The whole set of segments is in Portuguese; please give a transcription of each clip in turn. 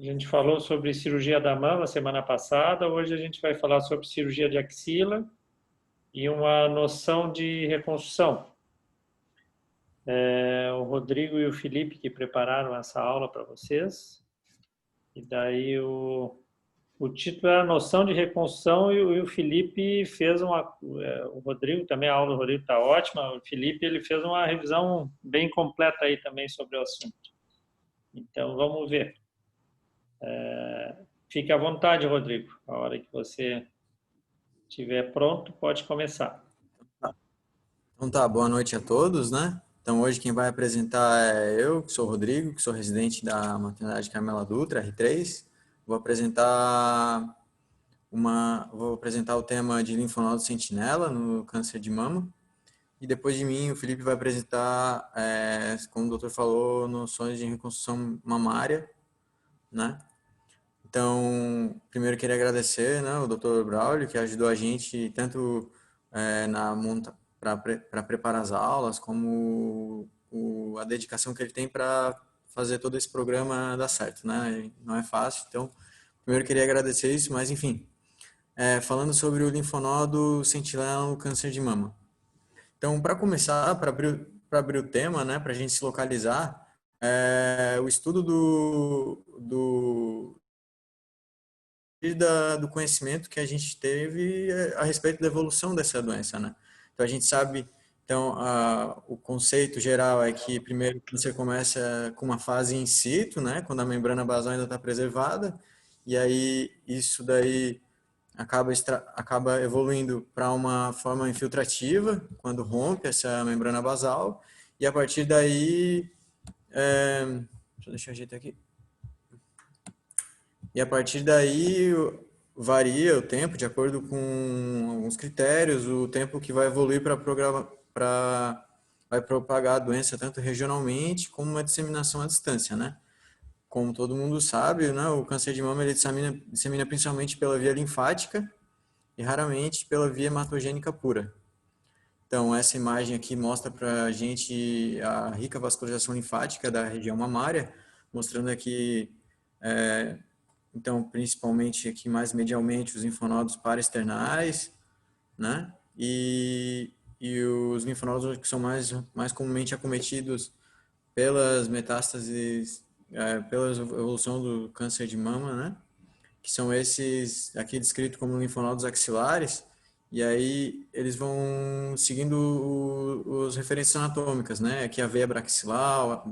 A gente falou sobre cirurgia da mama semana passada, hoje a gente vai falar sobre cirurgia de axila e uma noção de reconstrução. O Rodrigo e o Felipe que prepararam essa aula para vocês. E daí o título é a noção de reconstrução e o Felipe fez o Rodrigo também, a aula do Rodrigo está ótima, o Felipe ele fez uma revisão bem completa aí também sobre o assunto. Então vamos ver. Fique à vontade, Rodrigo. A hora que você estiver pronto, pode começar. Então tá, boa noite a todos, né? Então hoje quem vai apresentar é eu, que sou o Rodrigo, que sou residente da Maternidade Carmela Dutra, R3. Vou apresentar o tema de linfonodo sentinela no câncer de mama. E depois de mim, o Felipe vai apresentar, como o doutor falou, noções de reconstrução mamária, né? Então, primeiro queria agradecer, né, o Dr. Braulio, que ajudou a gente tanto para preparar as aulas, como a dedicação que ele tem para fazer todo esse programa dar certo, né? Não é fácil, então, primeiro queria agradecer isso, mas enfim, falando sobre o linfonodo sentinela no câncer de mama. Então, para começar, para abrir o tema, né, para a gente se localizar, o estudo do conhecimento que a gente teve a respeito da evolução dessa doença, né? Então a gente sabe, então o conceito geral é que primeiro você começa com uma fase in situ, né? Quando a membrana basal ainda está preservada, e aí isso daí acaba evoluindo para uma forma infiltrativa quando rompe essa membrana basal, e a partir daí, deixa eu ajeitar aqui. E a partir daí varia o tempo de acordo com alguns critérios, o tempo que vai evoluir vai propagar a doença tanto regionalmente como uma disseminação à distância, né? Como todo mundo sabe, né, o câncer de mama ele dissemina principalmente pela via linfática e raramente pela via hematogênica pura. Então, essa imagem aqui mostra para a gente a rica vascularização linfática da região mamária, mostrando aqui então, principalmente aqui mais medialmente os linfonodos paraesternais, né? E os linfonodos que são mais comumente acometidos pelas metástases, pela evolução do câncer de mama, né? Que são esses aqui descritos como linfonodos axilares, e aí eles vão seguindo os referências anatômicas, né? Aqui a veia braquial,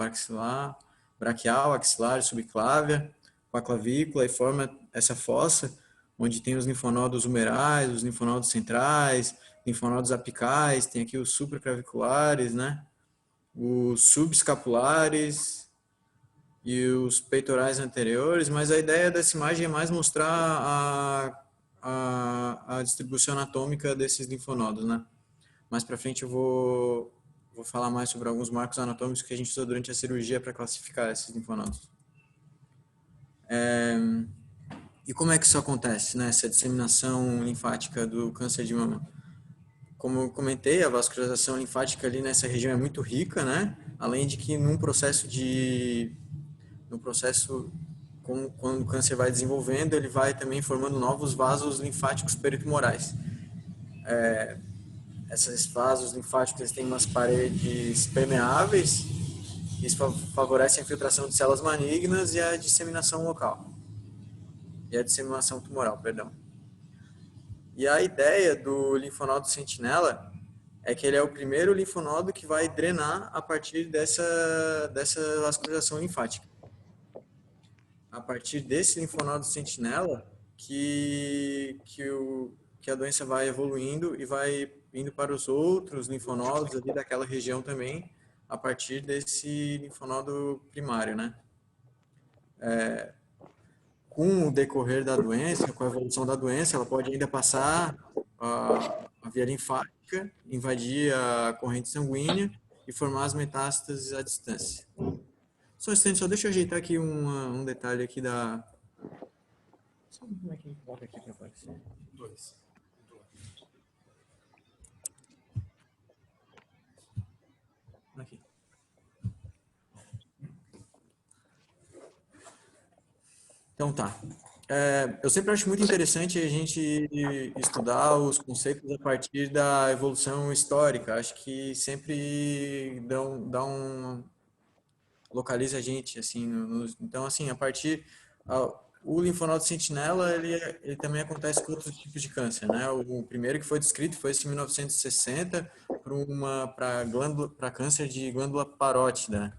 axilar, subclávia, com a clavícula e forma essa fossa, onde tem os linfonodos humerais, os linfonodos centrais, linfonodos apicais, tem aqui os supraclaviculares, né? Os subescapulares e os peitorais anteriores, mas a ideia dessa imagem é mais mostrar a distribuição anatômica desses linfonodos, né? Mais para frente eu vou falar mais sobre alguns marcos anatômicos que a gente usa durante a cirurgia para classificar esses linfonodos. E como é que isso acontece, né? Essa disseminação linfática do câncer de mama? Como eu comentei, a vascularização linfática ali nessa região é muito rica, né? Além de que no processo quando o câncer vai desenvolvendo, ele vai também formando novos vasos linfáticos peritumorais. Esses vasos linfáticos eles têm umas paredes permeáveis, isso favorece a infiltração de células malignas e a disseminação local. E a disseminação tumoral, perdão. E a ideia do linfonodo sentinela é que ele é o primeiro linfonodo que vai drenar a partir dessa vascularização linfática. A partir desse linfonodo sentinela que a doença vai evoluindo e vai indo para os outros linfonodos ali daquela região também, a partir desse linfonodo primário, né? Com o decorrer da doença, com a evolução da doença, ela pode ainda passar a via linfática, invadir a corrente sanguínea e formar as metástases à distância. Só um instante, só deixa eu ajeitar aqui um detalhe aqui da... Como é que bota aqui para aparecer? Dois. Aqui. Então tá. Eu sempre acho muito interessante a gente estudar os conceitos a partir da evolução histórica. Acho que sempre localiza a gente, assim. Então, assim, o linfonodo sentinela, ele também acontece com outros tipos de câncer, né? O primeiro que foi descrito foi esse em 1960 para câncer de glândula parótida, né?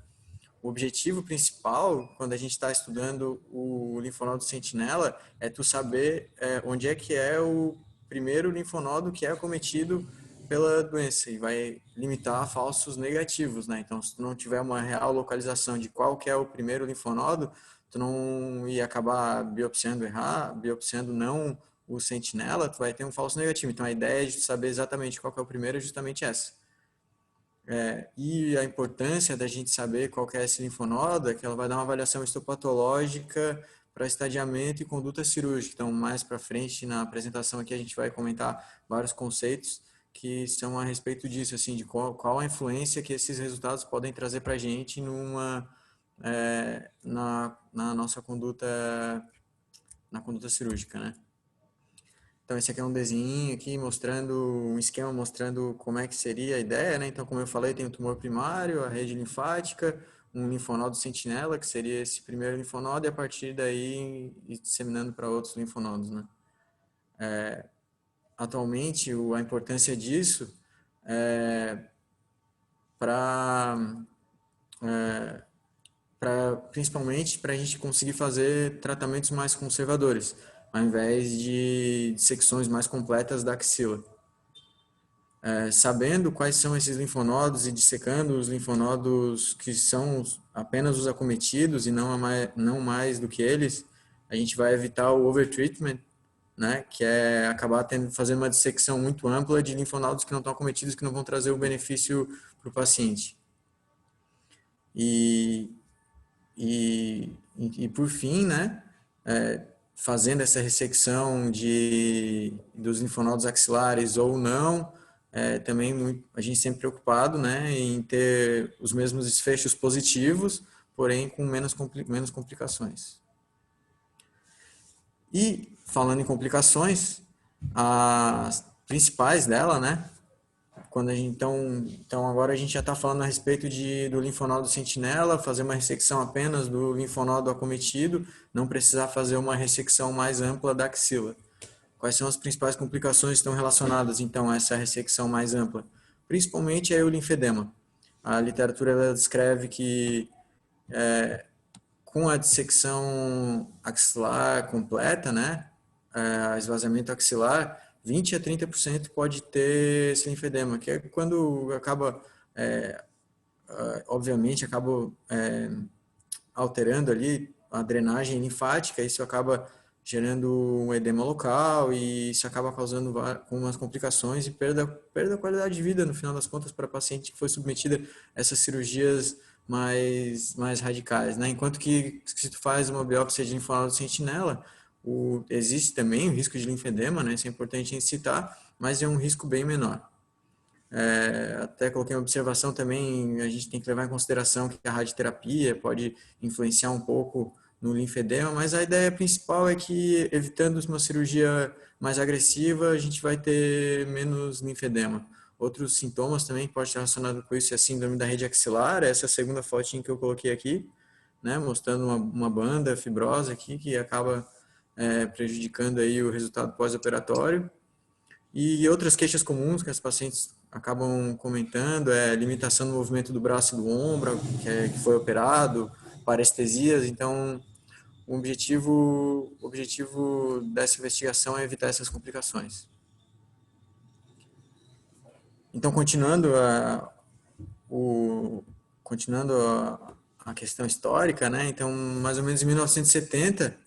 O objetivo principal, quando a gente está estudando o linfonodo sentinela, é tu saber onde é que é o primeiro linfonodo que é acometido pela doença e vai limitar a falsos negativos, né? Então, se tu não tiver uma real localização de qual que é o primeiro linfonodo, tu não ia acabar biopsiando não o sentinela, tu vai ter um falso negativo. Então, a ideia de saber exatamente qual que é o primeiro é justamente essa. E a importância da gente saber qual que é esse linfonodo é que ela vai dar uma avaliação histopatológica para estadiamento e conduta cirúrgica. Então, mais para frente, na apresentação aqui, a gente vai comentar vários conceitos que são a respeito disso, assim, de qual a influência que esses resultados podem trazer para a gente na nossa conduta cirúrgica, né? Então, esse aqui é um desenho aqui um esquema mostrando como é que seria a ideia, né? Então, como eu falei, tem o tumor primário, a rede linfática, um linfonodo sentinela, que seria esse primeiro linfonodo, e a partir daí ir disseminando para outros linfonodos, né? Atualmente, a importância disso é principalmente para a gente conseguir fazer tratamentos mais conservadores, ao invés de dissecções mais completas da axila. Sabendo quais são esses linfonodos e dissecando os linfonodos que são apenas os acometidos e não mais do que eles, a gente vai evitar o overtreatment, né, que é acabar fazendo uma dissecção muito ampla de linfonodos que não estão acometidos, que não vão trazer o benefício para o paciente. E por fim, né, fazendo essa ressecção dos linfonodos axilares ou não, também a gente sempre preocupado, né, em ter os mesmos desfechos positivos, porém com menos complicações. E falando em complicações, as principais dela, né, então agora a gente já está falando a respeito do linfonodo sentinela, fazer uma ressecção apenas do linfonodo acometido, não precisar fazer uma ressecção mais ampla da axila. Quais são as principais complicações que estão relacionadas, então, a essa ressecção mais ampla? Principalmente é o linfedema. A literatura ela descreve que com a dissecção axilar completa, né, esvaziamento axilar, 20 a 30% pode ter esse linfedema, que é quando acaba, obviamente, alterando ali a drenagem linfática, isso acaba gerando um edema local e isso acaba causando algumas complicações e perda da qualidade de vida, no final das contas, para a paciente que foi submetida a essas cirurgias mais radicais, né? Enquanto que se tu faz uma biópsia de linfonodo sentinela, existe também o risco de linfedema, né? Isso é importante a gente citar, mas é um risco bem menor. Até coloquei uma observação também, a gente tem que levar em consideração que a radioterapia pode influenciar um pouco no linfedema, mas a ideia principal é que, evitando uma cirurgia mais agressiva, a gente vai ter menos linfedema. Outros sintomas também que podem estar relacionados com isso é a síndrome da rede axilar, essa é a segunda fotinha que eu coloquei aqui, né, mostrando uma banda fibrosa aqui que acaba prejudicando aí o resultado pós-operatório. E outras queixas comuns que as pacientes acabam comentando é limitação no movimento do braço e do ombro, que foi operado, parestesias. Então, o objetivo dessa investigação é evitar essas complicações. Então, continuando a questão histórica, né? Então, mais ou menos em 1970,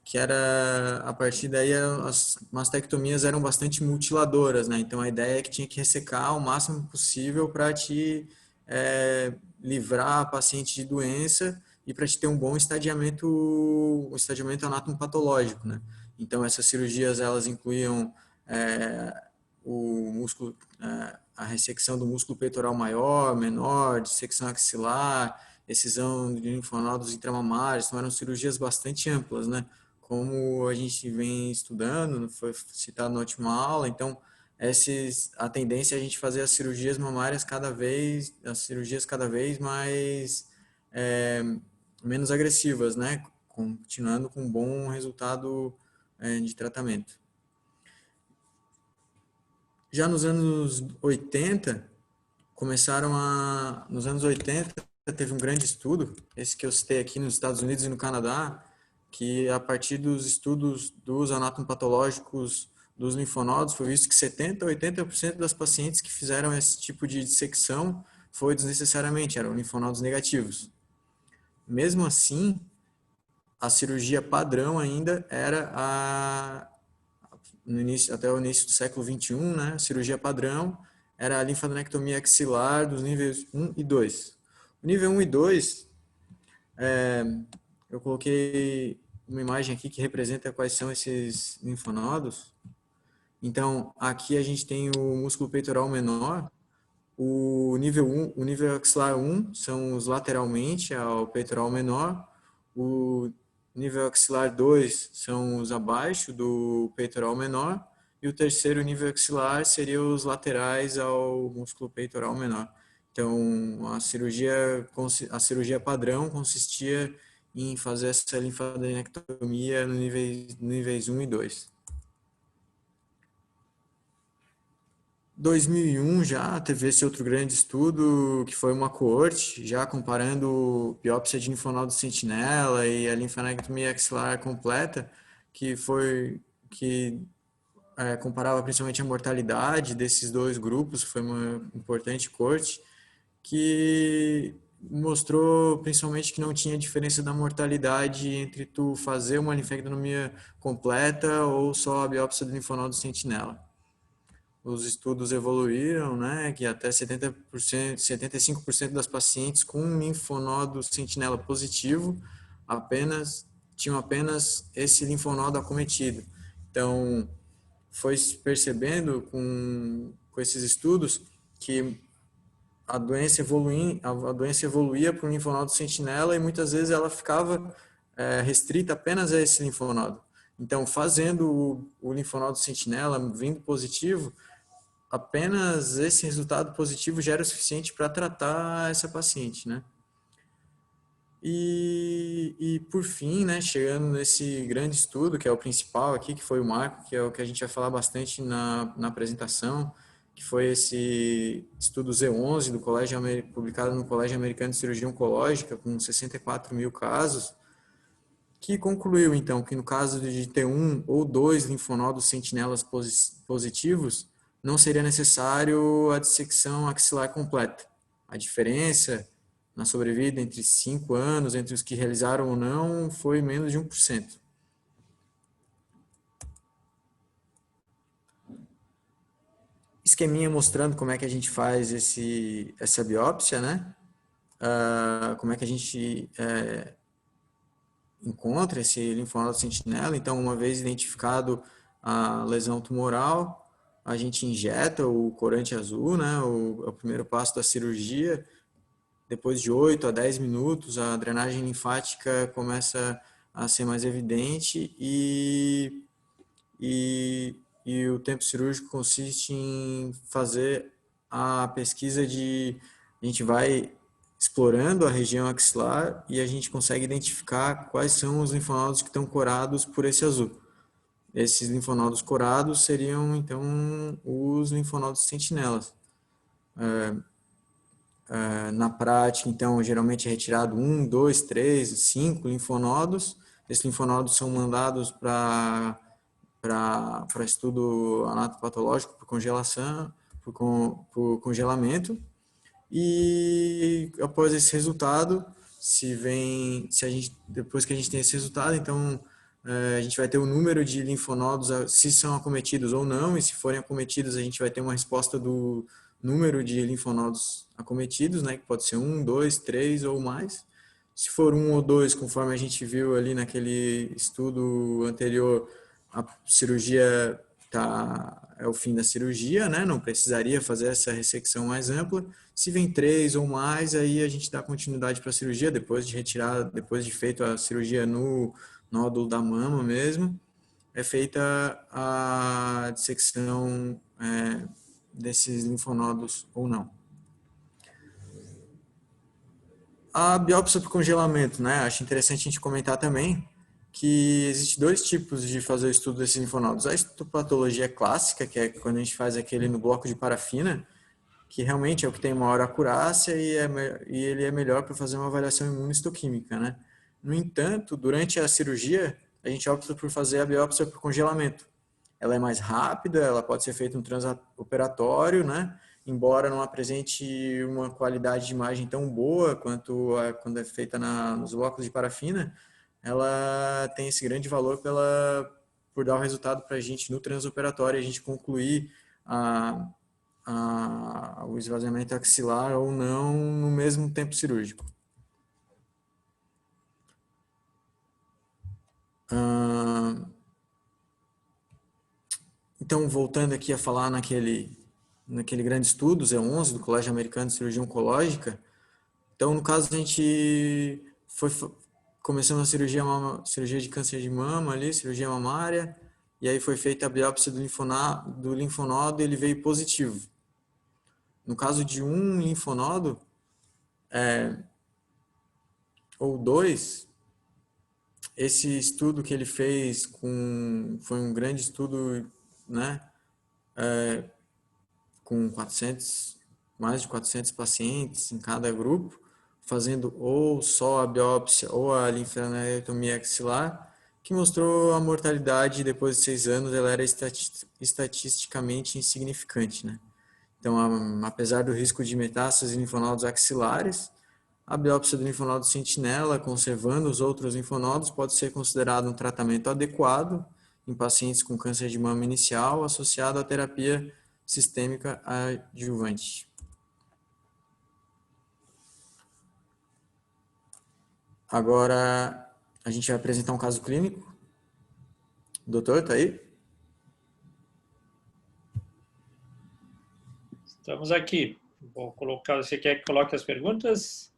que era a partir daí as mastectomias eram bastante mutiladoras, né? Então a ideia é que tinha que ressecar o máximo possível para te livrar a paciente de doença e para te ter um bom estadiamento, um estadiamento anatomopatológico, né? Então essas cirurgias elas incluíam o músculo, a ressecção do músculo peitoral maior, menor, dissecção axilar excisão de linfonodos intramamários, então eram cirurgias bastante amplas, né? Como a gente vem estudando, foi citado na última aula, então a tendência é a gente fazer as cirurgias mamárias as cirurgias cada vez mais menos agressivas, né? Continuando com um bom resultado de tratamento. Já nos anos 80, nos anos 80, teve um grande estudo, esse que eu citei aqui nos Estados Unidos e no Canadá, que a partir dos estudos dos anatomopatológicos dos linfonodos, foi visto que 70% a 80% das pacientes que fizeram esse tipo de dissecção foi desnecessariamente, eram linfonodos negativos. Mesmo assim, a cirurgia padrão ainda era até o início do século XXI, né, a cirurgia padrão era a linfadenectomia axilar dos níveis 1 e 2. O nível 1 e 2, eu coloquei uma imagem aqui que representa quais são esses linfonodos. Então, aqui a gente tem o músculo peitoral menor, o nível axilar 1 são os lateralmente ao peitoral menor, o nível axilar 2 são os abaixo do peitoral menor, e o terceiro nível axilar seria os laterais ao músculo peitoral menor. Então, a cirurgia padrão consistia em fazer essa linfadenectomia no níveis 1 e 2. 2001 já teve esse outro grande estudo, que foi uma coorte, já comparando biópsia de linfonodo sentinela e a linfanectomia axilar completa, que comparava principalmente a mortalidade desses dois grupos, foi uma importante coorte, que mostrou principalmente que não tinha diferença da mortalidade entre tu fazer uma linfectomia completa ou só a biópsia do linfonodo sentinela. Os estudos evoluíram, né, que até 70%, 75% das pacientes com linfonodo sentinela positivo tinham apenas esse linfonodo acometido. Então, foi se percebendo com esses estudos que a doença evoluía para o linfonodo sentinela e muitas vezes ela ficava restrita apenas a esse linfonodo. Então, fazendo o linfonodo sentinela vindo positivo, apenas esse resultado positivo já era o suficiente para tratar essa paciente, né? E por fim, né, chegando nesse grande estudo, que é o principal aqui, que foi o marco, que é o que a gente vai falar bastante na apresentação, que foi esse estudo Z11 publicado no Colégio Americano de Cirurgia Oncológica, com 64 mil casos, que concluiu, então, que no caso de ter um ou dois linfonodos sentinelas positivos, não seria necessário a dissecção axilar completa. A diferença na sobrevida entre 5 anos, entre os que realizaram ou não, foi menos de 1%. Esqueminha mostrando como é que a gente faz essa biópsia, né? Como é que a gente encontra esse linfonodo sentinela. Então, uma vez identificado a lesão tumoral, a gente injeta o corante azul, né? É o primeiro passo da cirurgia. Depois de 8 a 10 minutos, a drenagem linfática começa a ser mais evidente e o tempo cirúrgico consiste em fazer a pesquisa a gente vai explorando a região axilar e a gente consegue identificar quais são os linfonodos que estão corados por esse azul. Esses linfonodos corados seriam, então, os linfonodos sentinelas. Na prática, então, geralmente é retirado 1, 2, 3, 5 linfonodos. Esses linfonodos são mandados para estudo anatopatológico por congelação, por congelamento. E após esse resultado, depois que a gente tem esse resultado, então a gente vai ter o número de linfonodos, se são acometidos ou não, e se forem acometidos, a gente vai ter uma resposta do número de linfonodos acometidos, né, que pode ser 1, 2, 3 ou mais. Se for 1 ou 2, conforme a gente viu ali naquele estudo anterior, a cirurgia é o fim da cirurgia, né? Não precisaria fazer essa ressecção mais ampla. Se vem 3 ou mais, aí a gente dá continuidade para a cirurgia, depois de retirar, depois de feito a cirurgia no nódulo da mama mesmo, é feita a dissecção desses linfonodos ou não. A biópsia por congelamento, né? Acho interessante a gente comentar também que existe 2 tipos de fazer o estudo desses linfonodos. A histopatologia clássica, que é quando a gente faz aquele no bloco de parafina, que realmente é o que tem maior acurácia e ele é melhor para fazer uma avaliação imunohistoquímica, né? No entanto, durante a cirurgia, a gente opta por fazer a biópsia por congelamento. Ela é mais rápida, ela pode ser feita no transoperatório, né? Embora não apresente uma qualidade de imagem tão boa quanto quando é feita nos blocos de parafina, ela tem esse grande valor por dar o resultado para a gente no transoperatório, a gente concluir o esvaziamento axilar ou não no mesmo tempo cirúrgico. Então, voltando aqui a falar naquele grande estudo, Z11, do Colégio Americano de Cirurgia Oncológica. Então, no caso, a gente começou uma cirurgia de câncer de mama ali, cirurgia mamária, e aí foi feita a biópsia do linfonodo e ele veio positivo. No caso de um linfonodo, ou 2, esse estudo que ele fez foi um grande estudo, né, com mais de 400 pacientes em cada grupo, fazendo ou só a biópsia ou a linfonoectomia axilar, que mostrou a mortalidade depois de 6 anos, ela era estatisticamente insignificante, né? Então, apesar do risco de metástases em linfonodos axilares, a biópsia do linfonodo sentinela, conservando os outros linfonodos, pode ser considerado um tratamento adequado em pacientes com câncer de mama inicial associado à terapia sistêmica adjuvante. Agora, a gente vai apresentar um caso clínico. Doutor, está aí? Estamos aqui. Vou colocar. Você quer que coloque as perguntas?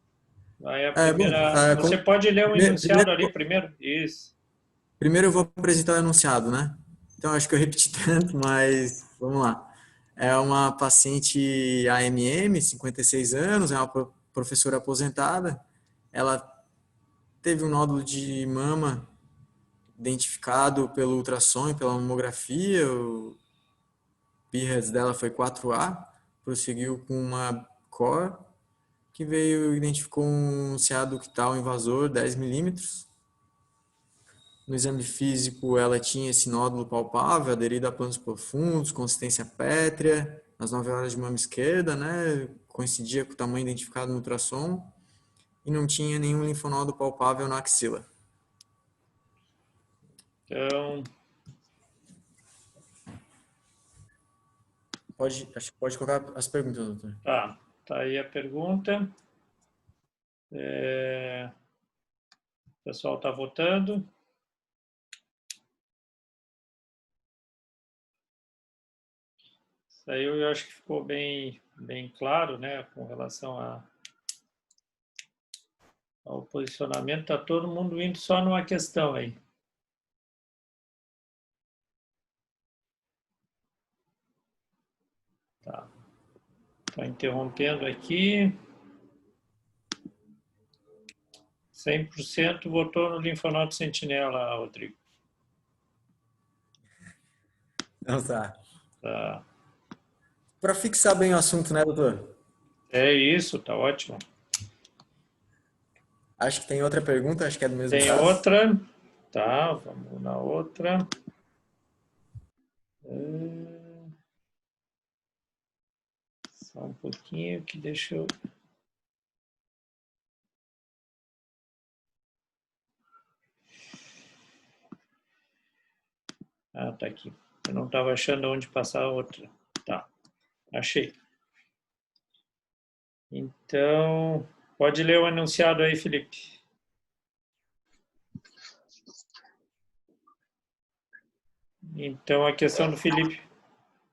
Aí a primeira. Você pode ler o enunciado ali primeiro? Isso. Primeiro eu vou apresentar o enunciado, né? Então acho que eu repeti tanto, mas vamos lá. É uma paciente AMM, 56 anos, é uma professora aposentada. Ela teve um nódulo de mama identificado pelo ultrassom e pela mamografia. O PIRADS dela foi 4A, prosseguiu com uma COR, que identificou um CA ductal invasor 10 milímetros. No exame físico, ela tinha esse nódulo palpável, aderido a planos profundos, consistência pétrea, nas 9 horas de mama esquerda, né? Coincidia com o tamanho identificado no ultrassom, e não tinha nenhum linfonodo palpável na axila. Então, pode colocar as perguntas, doutor. tá aí a pergunta. O pessoal está votando. Isso aí eu acho que ficou bem claro, né, com relação ao posicionamento. Está todo mundo indo só numa questão aí. Tá. Está interrompendo aqui. 100% votou no linfonodo sentinela, Rodrigo. Então tá. Tá. Para fixar bem o assunto, né, doutor? É isso, tá ótimo. Acho que tem outra pergunta, acho que é do mesmo Tem caso. outra? Tá, vamos na outra. Só um pouquinho que deixa eu... Ah, tá aqui. Eu não estava achando onde passar a outra. Tá, achei. Então, pode ler o enunciado aí, Felipe. Então, a questão do Felipe.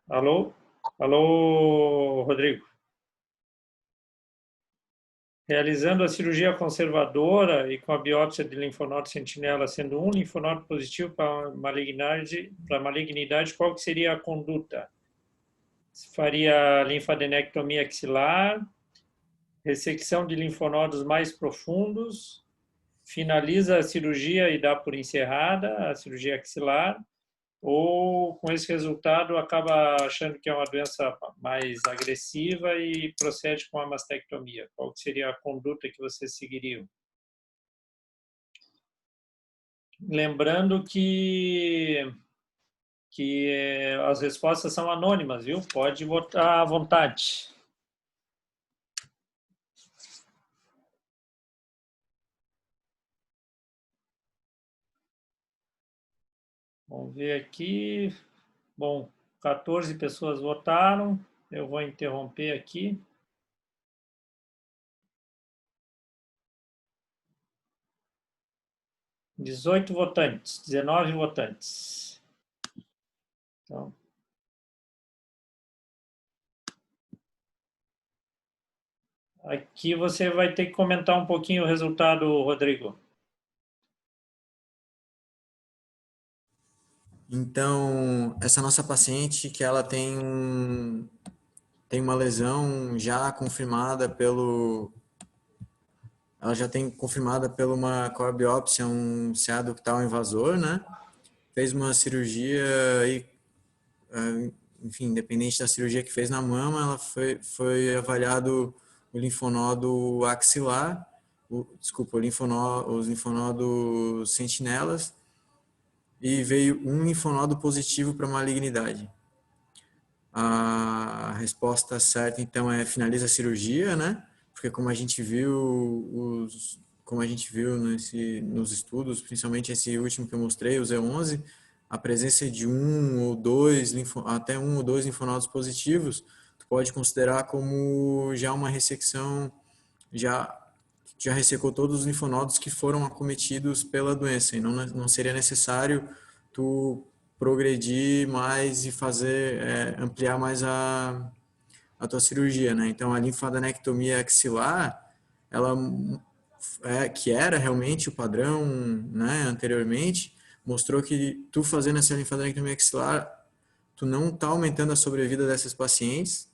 Alô? Alô, Rodrigo? Realizando a cirurgia conservadora e com a biópsia de linfonodo sentinela sendo um linfonodo positivo para malignidade, qual que seria a conduta? Faria linfadenectomia axilar, ressecção de linfonodos mais profundos, finaliza a cirurgia e dá por encerrada a cirurgia axilar, ou com esse resultado acaba achando que é uma doença mais agressiva e procede com a mastectomia? Qual seria a conduta que vocês seguiriam? Lembrando que as respostas são anônimas, viu? Pode votar à vontade. Vamos ver aqui. Bom, 14 pessoas votaram. Eu vou interromper aqui. Dezoito votantes, 19 votantes. Então, aqui você vai ter que comentar um pouquinho o resultado, Rodrigo. Então, essa nossa paciente que ela tem uma lesão já confirmada ela já tem confirmada pela uma core-biópsia, um CA ductal invasor, né? Fez uma cirurgia e, enfim, independente da cirurgia que fez na mama, ela foi avaliado o linfonodo axilar, os linfonodos sentinelas, e veio um linfonodo positivo para malignidade. A resposta certa, então, é finaliza a cirurgia, né? Porque como a gente viu nos estudos, principalmente esse último que eu mostrei, o Z11, a presença de até um ou dois linfonodos positivos, tu pode considerar como já uma ressecção, já ressecou todos os linfonodos que foram acometidos pela doença, e não seria necessário tu progredir mais e ampliar mais a tua cirurgia, né? Então, a linfadenectomia axilar, ela que era realmente o padrão, né, anteriormente, mostrou que tu fazendo essa linfadenectomia axilar, tu não está aumentando a sobrevida dessas pacientes,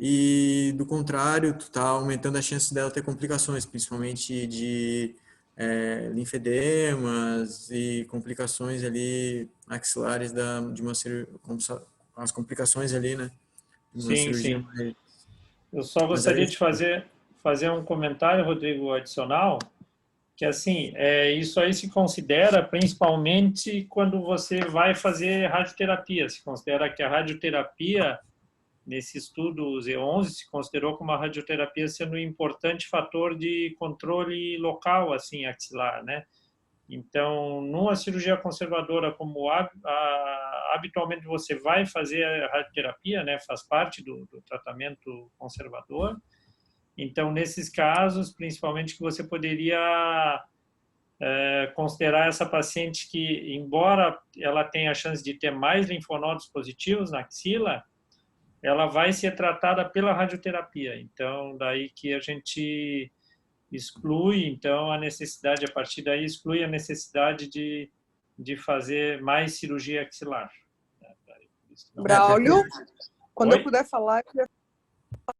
e do contrário, tu está aumentando a chance dela ter complicações, principalmente de linfedemas e complicações ali axilares de uma cirurgia, as complicações ali, né, de uma Sim, cirurgia sim. mais, Eu só mais gostaria de agressiva. fazer um comentário, Rodrigo, adicional, que assim, isso aí se considera principalmente quando você vai fazer radioterapia. Se considera que a radioterapia, nesse estudo Z11, se considerou como a radioterapia sendo um importante fator de controle local, assim, axilar, né? Então, numa cirurgia conservadora como habitualmente você vai fazer a radioterapia, né? Faz parte do tratamento conservador. Então, nesses casos, principalmente que você poderia considerar essa paciente que, embora ela tenha a chance de ter mais linfonodos positivos na axila, ela vai ser tratada pela radioterapia. Então, daí que a gente exclui, então, a necessidade, a partir daí, exclui a necessidade de fazer mais cirurgia axilar. Braulio, quando eu Oi? puder falar, é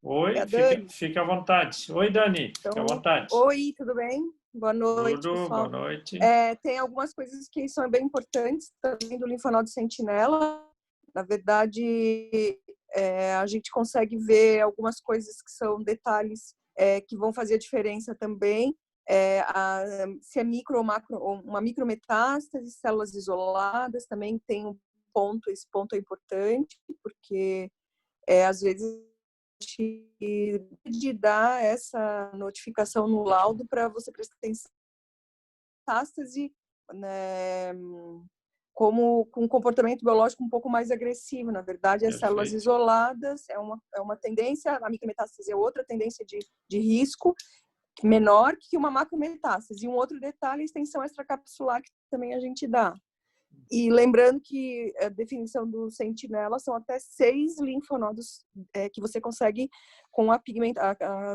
Oi, a Dani. fica à vontade. Oi, Dani, fica à Então, vontade. oi, tudo bem? Boa noite, Tudo, boa pessoal. noite. Tem algumas coisas que são bem importantes também do linfonodo sentinela. Na verdade, a gente consegue ver algumas coisas que são detalhes que vão fazer a diferença também. Se é micro ou macro, uma micrometástase, células isoladas, também tem esse ponto é importante, porque às vezes de dar essa notificação no laudo para você prestar atenção na metástase, né, como com um comportamento biológico um pouco mais agressivo. Na verdade, as células isoladas é uma tendência, a micrometástase é outra tendência de risco menor que uma macrometástase. E um outro detalhe, a extensão extracapsular que também a gente dá. E lembrando que a definição do sentinela são até 6 linfonodos que você consegue com a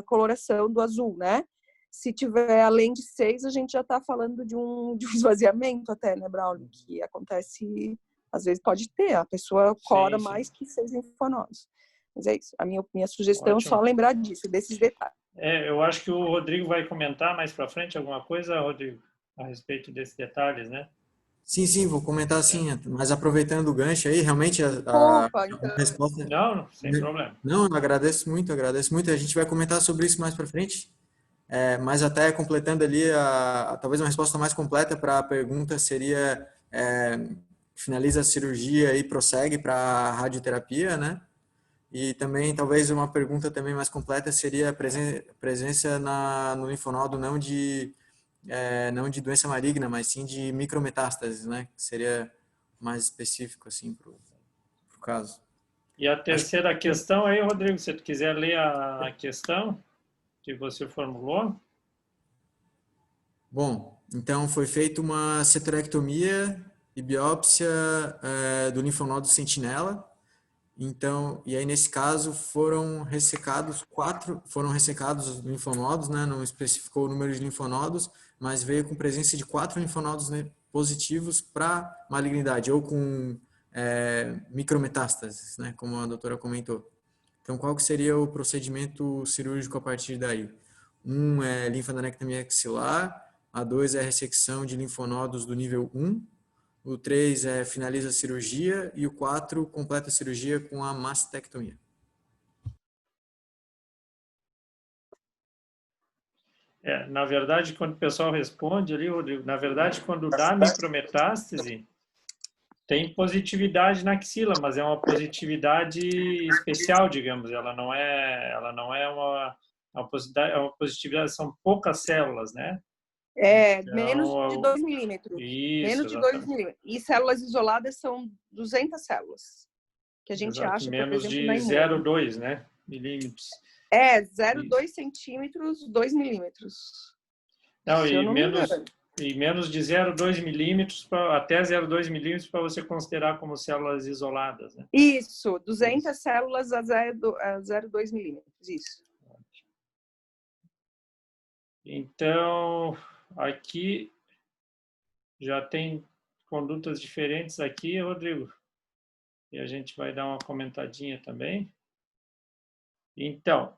coloração do azul, né? Se tiver além de 6, a gente já está falando de um esvaziamento até, né, Braulio? Que acontece, às vezes pode ter, a pessoa cora mais que 6 linfonodos. Mas é isso, a minha sugestão é só lembrar disso, desses detalhes. Eu acho que o Rodrigo vai comentar mais para frente alguma coisa, Rodrigo, a respeito desses detalhes, né? Sim, vou comentar assim, mas aproveitando o gancho aí, realmente Opa, então... resposta... Não, sem problema. Não, eu agradeço muito, a gente vai comentar sobre isso mais para frente, mas até completando ali, talvez uma resposta mais completa para a pergunta seria, finaliza a cirurgia e prossegue para a radioterapia, né? E também, talvez uma pergunta também mais completa seria a presença no linfonodo não de doença maligna, mas sim de micrometástases, né? Que seria mais específico, assim, para o caso. E a terceira questão aí, Rodrigo, se tu quiser ler a questão que você formulou. Bom, então foi feita uma cetorectomia e biópsia do linfonodo sentinela. Então, e aí nesse caso foram ressecados os linfonodos, né? Não especificou o número de linfonodos, mas veio com presença de 4 linfonodos, né, positivos para malignidade ou com micrometástases, né? Como a doutora comentou. Então, qual que seria o procedimento cirúrgico a partir daí? 1 é linfadenectomia axilar, a 2 é a ressecção de linfonodos do nível 1, o 3 finaliza a cirurgia e o 4 completa a cirurgia com a mastectomia. Na verdade, quando o pessoal responde ali, Rodrigo, na verdade, quando dá micrometástase, tem positividade na axila, mas é uma positividade especial, digamos. Ela não é uma positividade, são poucas células, né? Então, menos de 2 milímetros. Isso, menos de 2 milímetros. E células isoladas são 200 células, que a gente acha, menos por exemplo, de na imuno. 0,2, né? Milímetros. 0,2 centímetros, 2 milímetros. Não, e menos de 0,2 milímetros, até 0,2 milímetros para você considerar como células isoladas, né? Isso, 200 células a 0,2 milímetros, isso. Então, aqui já tem condutas diferentes aqui, Rodrigo. E a gente vai dar uma comentadinha também. Então,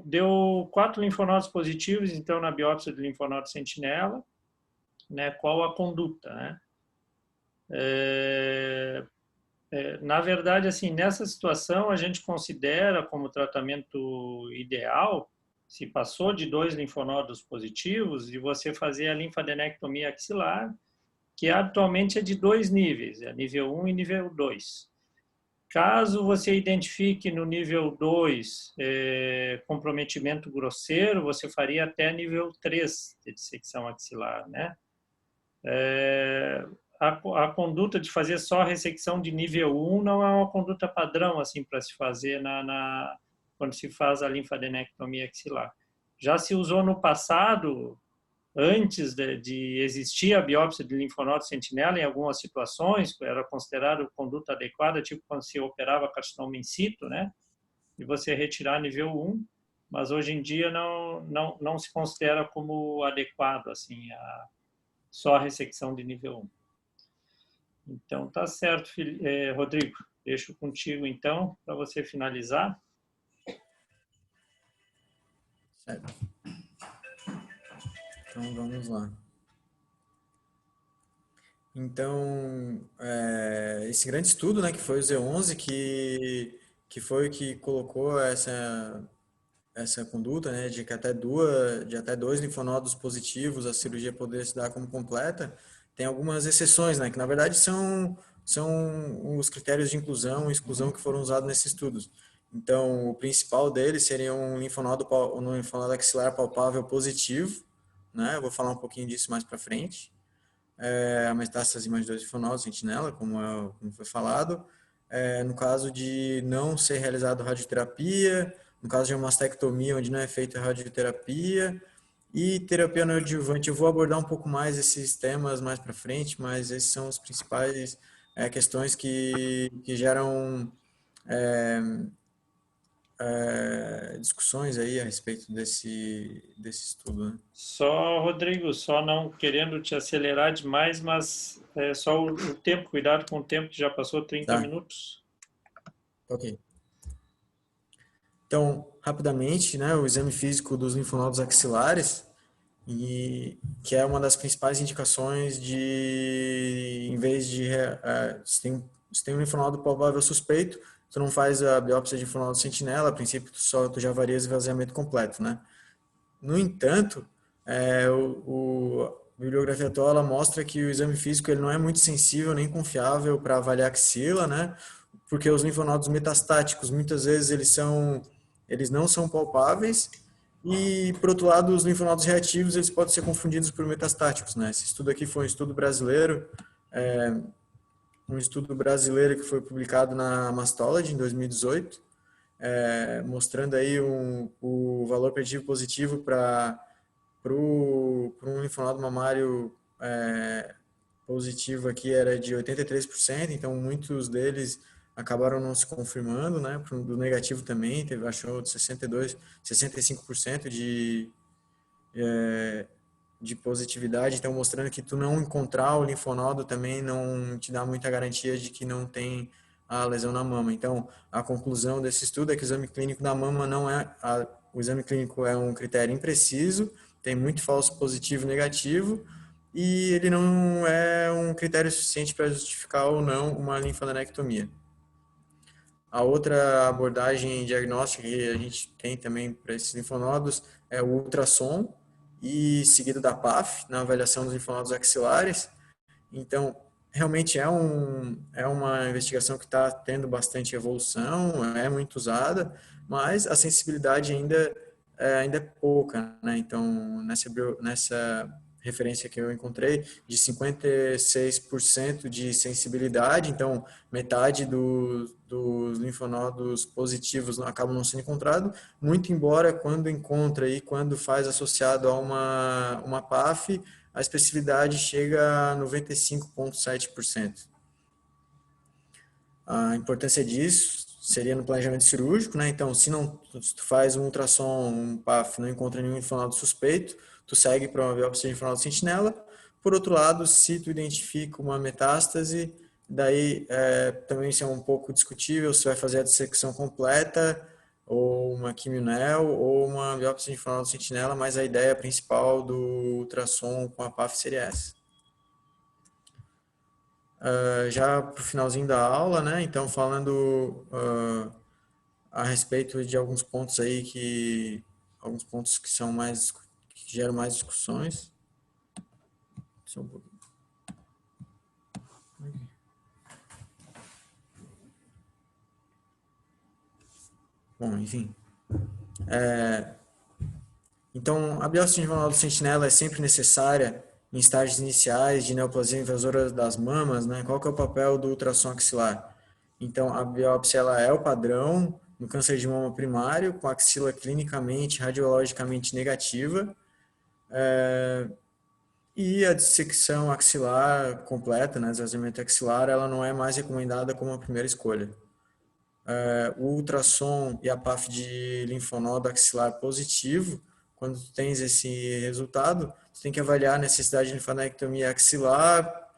deu 4 linfonodos positivos, então, na biópsia do linfonodo sentinela, né? Qual a conduta, né? Na verdade, assim, nessa situação, a gente considera como tratamento ideal, se passou de 2 linfonodos positivos, de você fazer a linfadenectomia axilar, que atualmente é de 2 níveis, nível 1 e nível 2. Caso você identifique no nível 2 comprometimento grosseiro, você faria até nível 3 de dissecção axilar, né? A conduta de fazer só ressecção de nível 1 não é uma conduta padrão assim para se fazer quando se faz a linfadenectomia axilar. Já se usou no passado, antes de existir a biópsia de linfonodo sentinela, em algumas situações, era considerado conduta adequada, tipo quando se operava carcinoma in situ, né? E você retirar nível 1, mas hoje em dia não se considera como adequado, assim, só a ressecção de nível 1. Então, tá certo, Rodrigo. Deixo contigo, então, para você finalizar. Certo. Então, vamos lá. Então, esse grande estudo, né, que foi o Z11, que foi o que colocou essa conduta, né, de que até 2 linfonodos positivos a cirurgia poderia se dar como completa, tem algumas exceções, né, que na verdade são os critérios de inclusão e exclusão que foram usados nesses estudos. Então, o principal deles seria um linfonodo axilar palpável positivo, né, eu vou falar um pouquinho disso mais para frente. A metástase mais 2 linfonodos, sentinela, como foi falado. No caso de não ser realizado radioterapia, no caso de uma mastectomia onde não é feita radioterapia, E terapia neoadjuvante, eu vou abordar um pouco mais esses temas mais para frente, mas esses são os principais questões que geram discussões aí a respeito desse estudo, né? Só, Rodrigo, só não querendo te acelerar demais, mas só o tempo, cuidado com o tempo, que já passou 30 Tá, minutos. ok. Então, rapidamente, né, o exame físico dos linfonodos axilares, e que é uma das principais indicações de, em vez de, se tem um linfonodo palpável suspeito, tu não faz a biópsia de linfonodo sentinela, a princípio tu já avaria esvaziamento completo, né? No entanto, a bibliografia atual ela mostra que o exame físico ele não é muito sensível nem confiável para avaliar axila, né? Porque os linfonodos metastáticos muitas vezes eles não são palpáveis e por outro lado os linfonodos reativos eles podem ser confundidos por metastáticos, né? Esse estudo aqui foi um estudo brasileiro, que foi publicado na Mastology em 2018, mostrando aí o valor preditivo positivo para um linfonodo mamário positivo aqui era de 83%, então muitos deles acabaram não se confirmando, né? Do negativo também, achou de 65% de positividade, então mostrando que tu não encontrar o linfonodo também não te dá muita garantia de que não tem a lesão na mama. Então, a conclusão desse estudo é que o exame clínico da mama não o exame clínico é um critério impreciso, tem muito falso positivo e negativo, e ele não é um critério suficiente para justificar ou não uma linfadenectomia. A outra abordagem diagnóstica que a gente tem também para esses linfonodos é o ultrassom e seguido da PAF, na avaliação dos linfonodos axilares. Então, realmente é uma investigação que está tendo bastante evolução, é muito usada, mas a sensibilidade ainda é pouca, né? Então, nessa referência que eu encontrei, de 56% de sensibilidade, então metade dos linfonodos positivos acabam não sendo encontrados, muito embora quando encontra e quando faz associado a uma PAF, a especificidade chega a 95,7%. A importância disso seria no planejamento cirúrgico, né? Então, se tu faz um ultrassom, um PAF, não encontra nenhum linfonodo suspeito, tu segue para uma biópsia de linfonodo sentinela. Por outro lado, se tu identifica uma metástase, daí também isso é um pouco discutível, se vai fazer a dissecção completa, ou uma quimionel, ou uma biópsia de linfonodo sentinela, mas a ideia principal do ultrassom com a PAF seria essa. Já para o finalzinho da aula, né? Então, falando a respeito de alguns pontos aí alguns pontos que são que geram mais discussões. Só um pouquinho. Bom, enfim. Então, a biópsia de linfonodo sentinela é sempre necessária em estágios iniciais de neoplasia invasora das mamas, né? Qual que é o papel do ultrassom axilar? Então, a biópsia ela é o padrão no câncer de mama primário, com axila clinicamente, radiologicamente negativa, e a dissecção axilar completa, né, esvaziamento axilar, ela não é mais recomendada como a primeira escolha. O ultrassom e a PAF de linfonodo axilar positivo, quando tu tens esse resultado, tu tem que avaliar a necessidade de linfadenectomia axilar.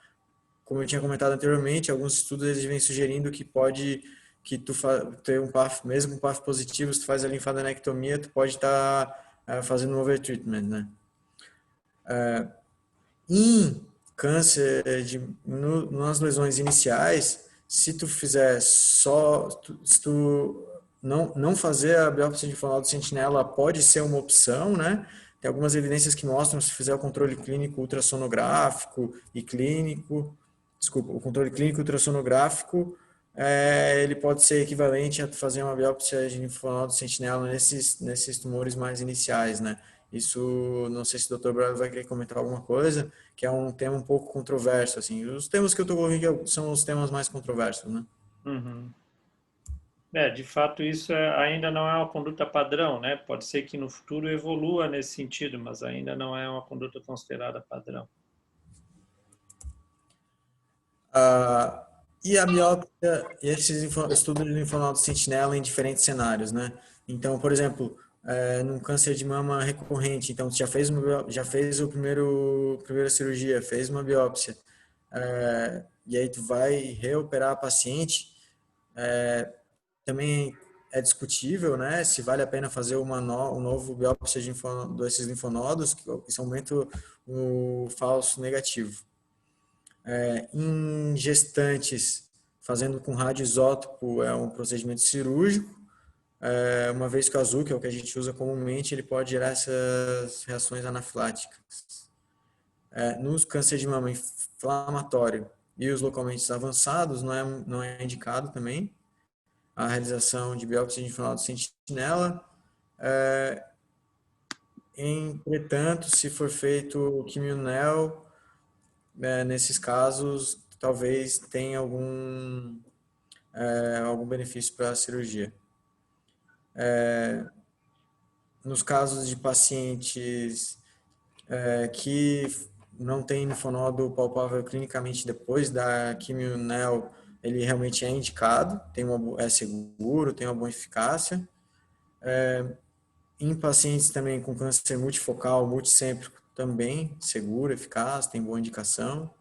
Como eu tinha comentado anteriormente, alguns estudos eles vêm sugerindo que tu ter um PAF, mesmo com PAF positivo, se tu faz a linfadenectomia, tu pode estar fazendo um overtreatment, né? Em câncer, nas lesões iniciais, se tu fizer se tu não fazer a biópsia de linfonodo sentinela pode ser uma opção, né? Tem algumas evidências que mostram se fizer o controle clínico ultrassonográfico e clínico, o controle clínico ultrassonográfico, ele pode ser equivalente a fazer uma biópsia de linfonodo sentinela nesses tumores mais iniciais, né? Isso, não sei se o Dr. Bravo vai querer comentar alguma coisa, que é um tema um pouco controverso, assim. Os temas que eu estou colocando aqui são os temas mais controversos, né? Uhum. De fato, isso ainda não é uma conduta padrão, né? Pode ser que no futuro evolua nesse sentido, mas ainda não é uma conduta considerada padrão. Ah, e a biópsia, e esses estudos de linfonodo sentinela em diferentes cenários, né? Então, por exemplo, num câncer de mama recorrente, então você já fez o primeira cirurgia, fez uma biópsia, e aí tu vai reoperar a paciente, também é discutível, né, se vale a pena fazer um novo biópsia desses linfonodos, que isso aumenta o falso negativo. Em gestantes, fazendo com radioisótopo é um procedimento cirúrgico, uma vez que o azul, que é o que a gente usa comumente, ele pode gerar essas reações anafiláticas. Nos cânceres de mama inflamatório e os localmente avançados, não é indicado também a realização de biópsia de linfonodo sentinela. Entretanto, se for feito quimionel, nesses casos, talvez tenha algum benefício para a cirurgia. Nos casos de pacientes que não têm linfonodo palpável clinicamente depois da quimionel, ele realmente é indicado, é seguro, tem uma boa eficácia. Em pacientes também com câncer multifocal, multicêntrico, também seguro, eficaz, tem boa indicação.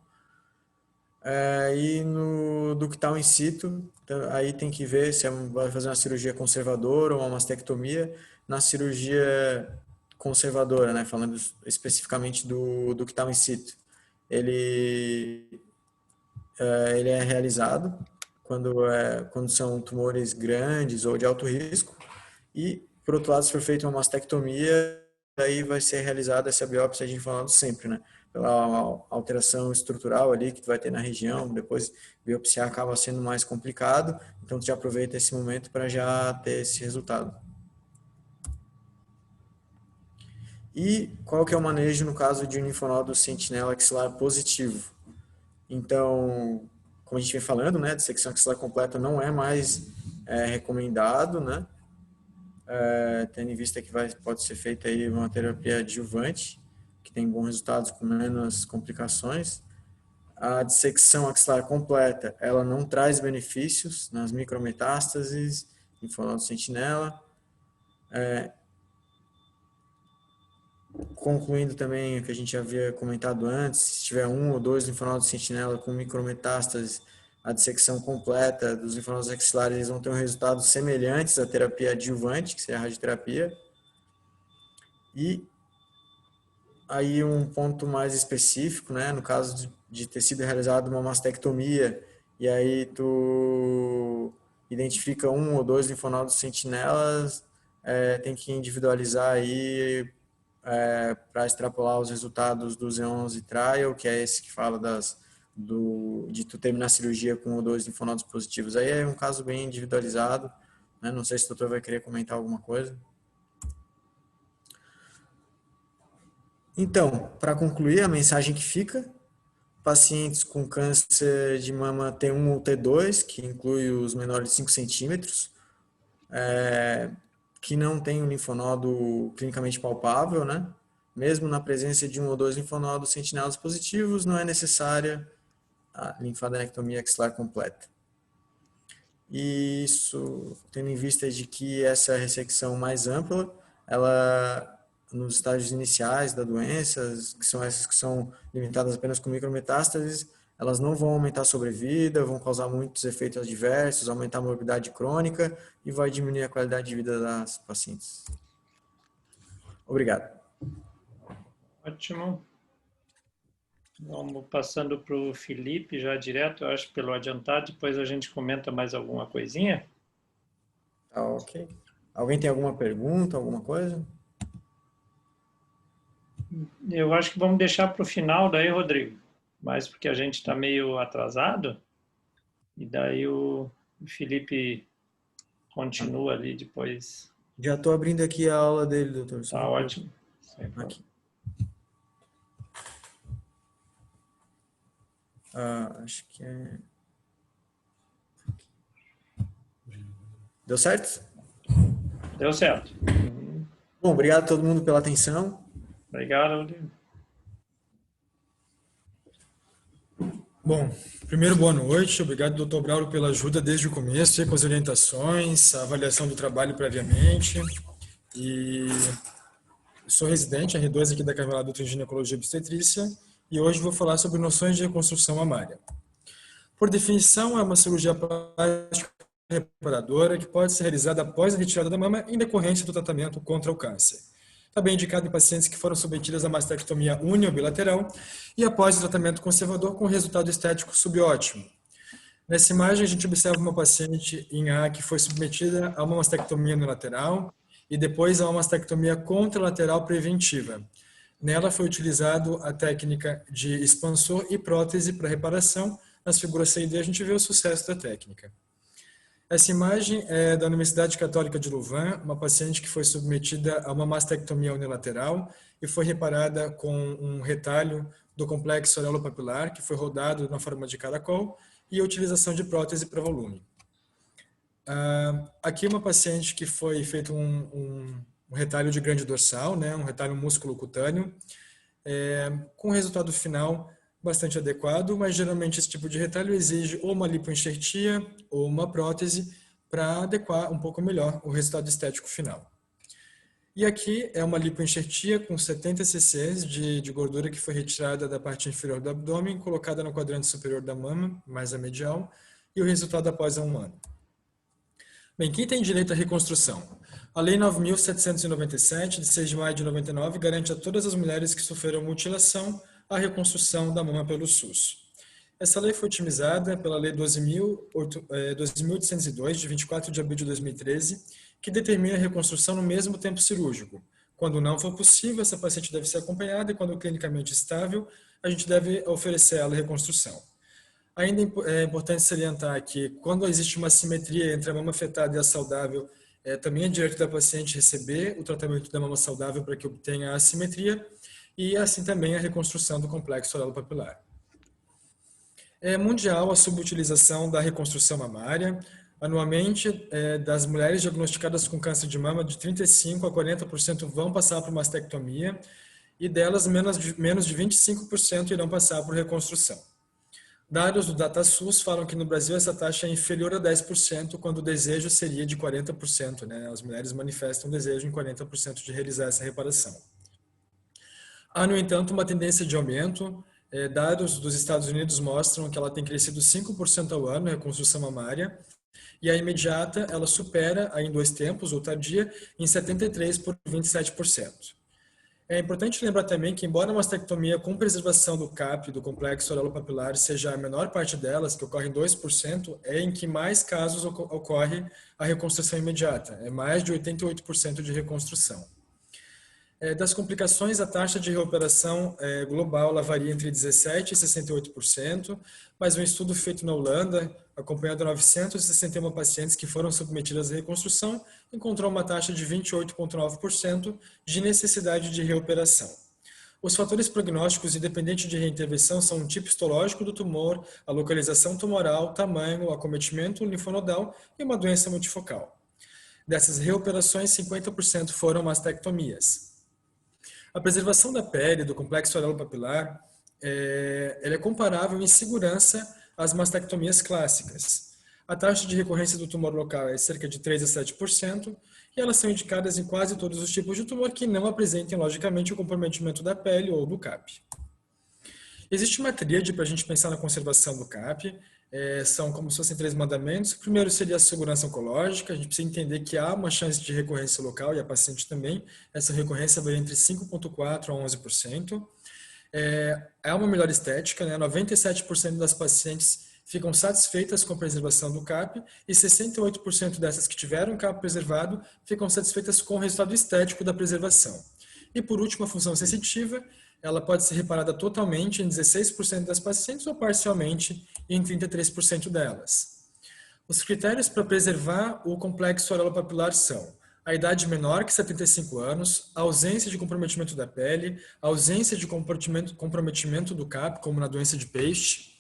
E no ductal in situ, aí tem que ver se vai fazer uma cirurgia conservadora ou uma mastectomia. Na cirurgia conservadora, né, falando especificamente do ductal in situ, ele, ele é realizado quando são tumores grandes ou de alto risco. E, por outro lado, se for feita uma mastectomia, aí vai ser realizada essa biópsia de linfonodo sempre, né? Pela alteração estrutural ali que tu vai ter na região, depois biopsiar acaba sendo mais complicado, então tu já aproveita esse momento para já ter esse resultado. E qual que é o manejo no caso de um linfonodo sentinela axilar positivo? Então, como a gente vem falando, né, dissecção axilar completa não é mais recomendado, né? Tendo em vista que pode ser feita aí uma terapia adjuvante, que tem bons resultados com menos complicações. A dissecção axilar completa, ela não traz benefícios nas micrometástases, linfonodo sentinela. Concluindo também o que a gente havia comentado antes, se tiver um ou dois linfonodos sentinela com micrometástases, a dissecção completa dos linfonodos axilares eles vão ter um resultado semelhantes à terapia adjuvante, que seria a radioterapia. E aí um ponto mais específico, né, no caso de ter sido realizada uma mastectomia, e aí tu identifica um ou dois linfonodos sentinelas, tem que individualizar aí para extrapolar os resultados do Z11 Trial, que é esse que fala de tu terminar a cirurgia com um ou dois linfonodos positivos. Aí é um caso bem individualizado, né? Não sei se o doutor vai querer comentar alguma coisa. Então, para concluir, a mensagem que fica: pacientes com câncer de mama T1 ou T2, que inclui os menores de 5 centímetros, que não tem um linfonodo clinicamente palpável, né? Mesmo na presença de um ou dois linfonodos sentinelas positivos, não é necessária a linfadenectomia axilar completa. Isso, tendo em vista de que essa ressecção mais ampla, ela nos estágios iniciais da doença, que são essas que são limitadas apenas com micrometástases, elas não vão aumentar a sobrevida, vão causar muitos efeitos adversos, aumentar a morbidade crônica e vai diminuir a qualidade de vida das pacientes. Obrigado. Ótimo. Vamos passando para o Felipe já direto, eu acho, pelo adiantado, depois a gente comenta mais alguma coisinha. Tá, ok. Alguém tem alguma pergunta, alguma coisa? Eu acho que vamos deixar para o final daí, Rodrigo, mas porque a gente está meio atrasado, e daí o Felipe continua ali depois. Já estou abrindo aqui a aula dele, doutor. Tá ótimo. Aqui. Acho que é... Deu certo? Deu certo. Bom, obrigado a todo mundo pela atenção. Obrigado, Rodrigo. Bom, primeiro, boa noite. Obrigado, doutor Braulio, pela ajuda desde o começo, com as orientações, a avaliação do trabalho previamente. E sou residente R2 aqui da Carmelada Doutor em Ginecologia e Obstetrícia e hoje vou falar sobre noções de reconstrução mamária. Por definição, é uma cirurgia plástica reparadora que pode ser realizada após a retirada da mama em decorrência do tratamento contra o câncer. Está bem indicado em pacientes que foram submetidas a mastectomia uni ou bilateral e após o tratamento conservador com resultado estético subótimo. Nessa imagem, a gente observa uma paciente em A que foi submetida a uma mastectomia unilateral e depois a uma mastectomia contralateral preventiva. Nela foi utilizado a técnica de expansor e prótese para reparação. Nas figuras C e D a gente vê o sucesso da técnica. Essa imagem é da Universidade Católica de Louvain, uma paciente que foi submetida a uma mastectomia unilateral e foi reparada com um retalho do complexo areopapilar, que foi rodado na forma de caracol, e a utilização de prótese para volume. Aqui uma paciente que foi feito um retalho de grande dorsal, né, um retalho músculo cutâneo, com resultado final bastante adequado, mas geralmente esse tipo de retalho exige ou uma lipoenxertia ou uma prótese para adequar um pouco melhor o resultado estético final. E aqui é uma lipoenxertia com 70 cc de gordura que foi retirada da parte inferior do abdômen, colocada no quadrante superior da mama, mais a medial, e o resultado após 1 ano. Bem, quem tem direito à reconstrução? A Lei 9.797, de 6 de maio de 99, garante a todas as mulheres que sofreram mutilação a reconstrução da mama pelo SUS. Essa lei foi otimizada pela Lei 12.802, de 24 de abril de 2013, que determina a reconstrução no mesmo tempo cirúrgico. Quando não for possível, essa paciente deve ser acompanhada e, quando clinicamente estável, a gente deve oferecer a ela a reconstrução. Ainda é importante salientar que, quando existe uma assimetria entre a mama afetada e a saudável, também é direito da paciente receber o tratamento da mama saudável para que obtenha a assimetria, e assim também a reconstrução do complexo areopapilar. É mundial a subutilização da reconstrução mamária. Anualmente, das mulheres diagnosticadas com câncer de mama, de 35% a 40% vão passar por mastectomia e delas menos de 25% irão passar por reconstrução. Dados do DataSUS falam que no Brasil essa taxa é inferior a 10%, quando o desejo seria de 40%, né? As mulheres manifestam desejo em 40% de realizar essa reparação. Há, no entanto, uma tendência de aumento. Dados dos Estados Unidos mostram que ela tem crescido 5% ao ano, a reconstrução mamária, e a imediata ela supera a em 2 tempos, ou tardia, em 73% por 27%. É importante lembrar também que, embora a mastectomia com preservação do CAP, do complexo areopapilar, seja a menor parte delas, que ocorre em 2%, é em que mais casos ocorre a reconstrução imediata, é mais de 88% de reconstrução. Das complicações, a taxa de reoperação global ela varia entre 17% e 68%, mas um estudo feito na Holanda, acompanhando 961 pacientes que foram submetidas à reconstrução, encontrou uma taxa de 28,9% de necessidade de reoperação. Os fatores prognósticos independentes de reintervenção são um tipo histológico do tumor, a localização tumoral, tamanho, acometimento linfonodal e uma doença multifocal. Dessas reoperações, 50% foram mastectomias. A preservação da pele do complexo areopapilar ela é comparável em segurança às mastectomias clássicas. A taxa de recorrência do tumor local é cerca de 3 a 7%, e elas são indicadas em quase todos os tipos de tumor que não apresentem, logicamente, o comprometimento da pele ou do CAP. Existe uma tríade para a gente pensar na conservação do CAP. São como se fossem 3 mandamentos. O primeiro seria a segurança oncológica. A gente precisa entender que há uma chance de recorrência local, e a paciente também. Essa recorrência vai entre 5,4% a 11%. É uma melhor estética, né? 97% das pacientes ficam satisfeitas com a preservação do CAP e 68% dessas que tiveram o CAP preservado ficam satisfeitas com o resultado estético da preservação. E por último, a função sensitiva, ela pode ser reparada totalmente em 16% das pacientes ou parcialmente em 33% delas. Os critérios para preservar o complexo areopapilar são a idade menor que 75 anos, a ausência de comprometimento da pele, a ausência de comprometimento do CAP, como na doença de peixe,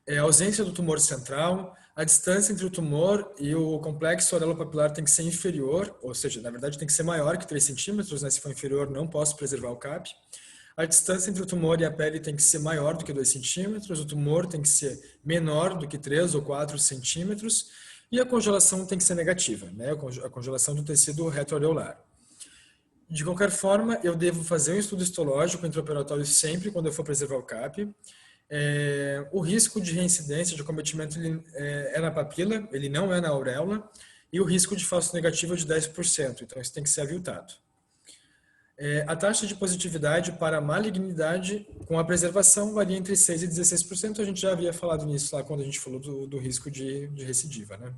a ausência do tumor central, A distância entre o tumor e o complexo aureopapilar tem que ser inferior, ou seja, na verdade tem que ser maior que 3 centímetros, né? Se for inferior, não posso preservar o CAP. A distância entre o tumor e a pele tem que ser maior do que 2 centímetros, o tumor tem que ser menor do que 3 ou 4 centímetros, e a congelação tem que ser negativa, né? A congelação do tecido retroareolar. De qualquer forma, eu devo fazer um estudo histológico intraoperatório sempre quando eu for preservar o CAP. O risco de reincidência de acometimento é na papila, ele não é na auréola, e o risco de falso negativo é de 10%, então isso tem que ser aviltado. A taxa de positividade para malignidade com a preservação varia entre 6% e 16%, a gente já havia falado nisso lá quando a gente falou do risco de recidiva, né?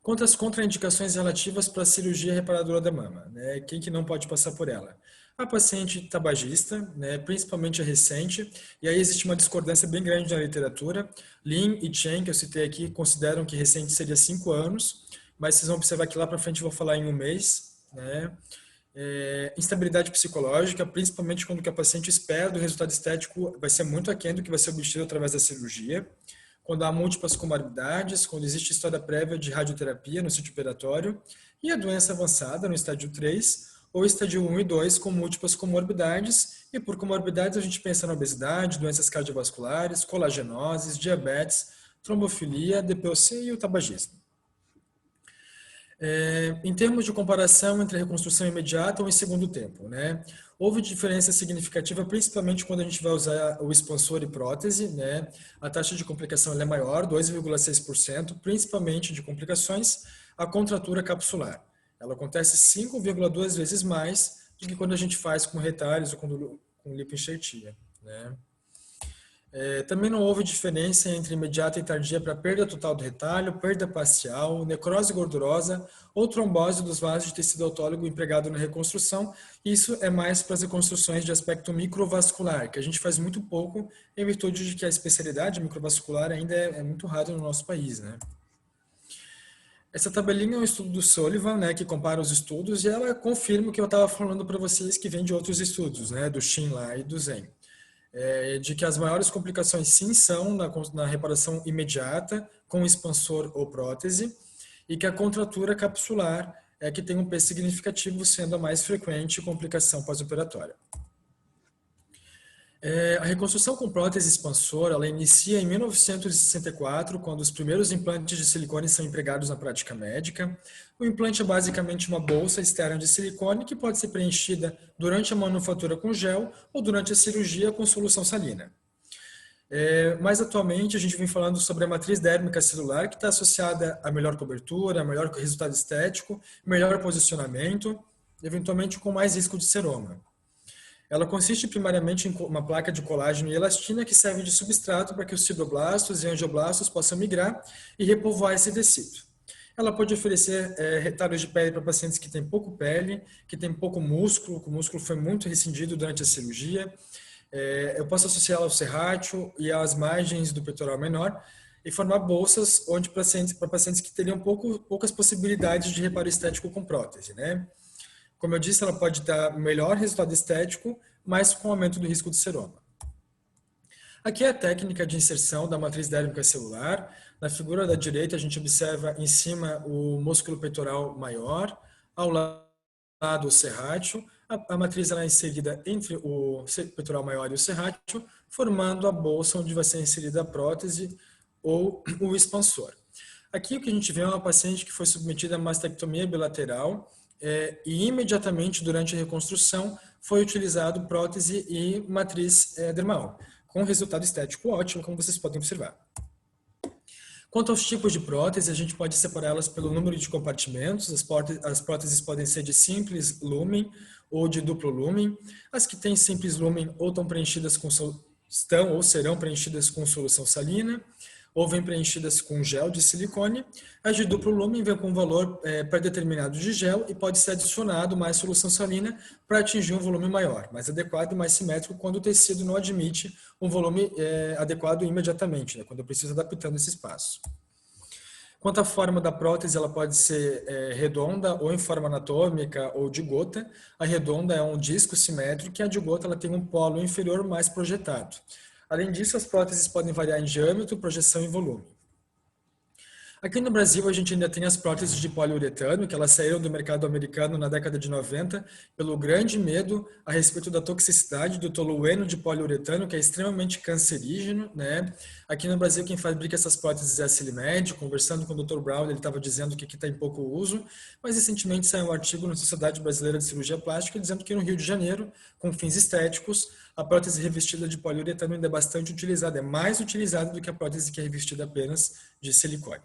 Quanto às contraindicações relativas para a cirurgia reparadora da mama, né? Quem que não pode passar por ela? A paciente tabagista, né? Principalmente a recente, e aí existe uma discordância bem grande na literatura. Lin e Chen, que eu citei aqui, consideram que recente seria 5 anos, mas vocês vão observar que lá para frente eu vou falar em 1 mês, né? Instabilidade psicológica, principalmente quando a paciente espera do resultado estético vai ser muito aquém do que vai ser obtido através da cirurgia. Quando há múltiplas comorbidades, quando existe história prévia de radioterapia no sítio operatório, e a doença avançada no estádio 3, ou estádio 1 e 2 com múltiplas comorbidades, e por comorbidades a gente pensa na obesidade, doenças cardiovasculares, colagenoses, diabetes, trombofilia, DPOC e o tabagismo. Em termos de comparação entre a reconstrução imediata ou em segundo tempo, né? Houve diferença significativa, principalmente quando a gente vai usar o expansor e prótese, né? A taxa de complicação é maior, 2,6%, principalmente de complicações, a contratura capsular. Ela acontece 5,2 vezes mais do que quando a gente faz com retalhos ou com lipoenxertia, né? Também não houve diferença entre imediata e tardia para perda total do retalho, perda parcial, necrose gordurosa ou trombose dos vasos de tecido autólogo empregado na reconstrução. Isso é mais para as reconstruções de aspecto microvascular, que a gente faz muito pouco em virtude de que a especialidade microvascular ainda é muito rara no nosso país, né? Essa tabelinha é um estudo do Sullivan, né, que compara os estudos, e ela confirma o que eu estava falando para vocês que vem de outros estudos, né, do Shin lá e do Zhen. De que as maiores complicações sim são na reparação imediata com expansor ou prótese e que a contratura capsular é que tem um peso significativo, sendo a mais frequente complicação pós-operatória. A reconstrução com prótese expansor, ela inicia em 1964, quando os primeiros implantes de silicone são empregados na prática médica. O implante é basicamente uma bolsa externa de silicone que pode ser preenchida durante a manufatura com gel ou durante a cirurgia com solução salina. Mas atualmente a gente vem falando sobre a matriz dérmica celular, que está associada a melhor cobertura, a melhor resultado estético, melhor posicionamento, eventualmente com mais risco de seroma. Ela consiste primariamente em uma placa de colágeno e elastina que serve de substrato para que os fibroblastos e angioblastos possam migrar e repovoar esse tecido. Ela pode oferecer retalhos de pele para pacientes que têm pouco pele, que têm pouco músculo, que o músculo foi muito rescindido durante a cirurgia. Eu posso associá-la ao serrátil e às margens do peitoral menor e formar bolsas para pacientes que teriam poucas possibilidades de reparo estético com prótese, né? Como eu disse, ela pode dar melhor resultado estético, mas com aumento do risco de seroma. Aqui é a técnica de inserção da matriz dérmica celular. Na figura da direita, a gente observa em cima o músculo peitoral maior, ao lado o serrátil. A matriz ela é inserida entre o peitoral maior e o serrátil, formando a bolsa onde vai ser inserida a prótese ou o expansor. Aqui o que a gente vê é uma paciente que foi submetida a mastectomia bilateral, e imediatamente durante a reconstrução foi utilizado prótese e matriz dermal, com resultado estético ótimo, como vocês podem observar. Quanto aos tipos de prótese, a gente pode separá-las pelo número de compartimentos. As próteses podem ser de simples lumen ou de duplo lumen. As que têm simples lumen ou estão ou serão preenchidas com solução salina, ou vêm preenchidas com gel de silicone. As de duplo lumen vêm com um valor pré-determinado de gel e pode ser adicionado mais solução salina para atingir um volume maior, mais adequado e mais simétrico quando o tecido não admite um volume adequado imediatamente, né, quando eu preciso adaptando esse espaço. Quanto à forma da prótese, ela pode ser redonda ou em forma anatômica ou de gota. A redonda é um disco simétrico e a de gota ela tem um polo inferior mais projetado. Além disso, as próteses podem variar em diâmetro, projeção e volume. Aqui no Brasil, a gente ainda tem as próteses de poliuretano, que elas saíram do mercado americano na década de 90, pelo grande medo a respeito da toxicidade do tolueno de poliuretano, que é extremamente cancerígeno, né? Aqui no Brasil, quem fabrica essas próteses é a Silimed. Conversando com o Dr. Brown, ele estava dizendo que aqui está em pouco uso, mas recentemente saiu um artigo na Sociedade Brasileira de Cirurgia Plástica dizendo que no Rio de Janeiro, com fins estéticos, a prótese revestida de poliuretano ainda é bastante utilizada, é mais utilizada do que a prótese que é revestida apenas de silicone.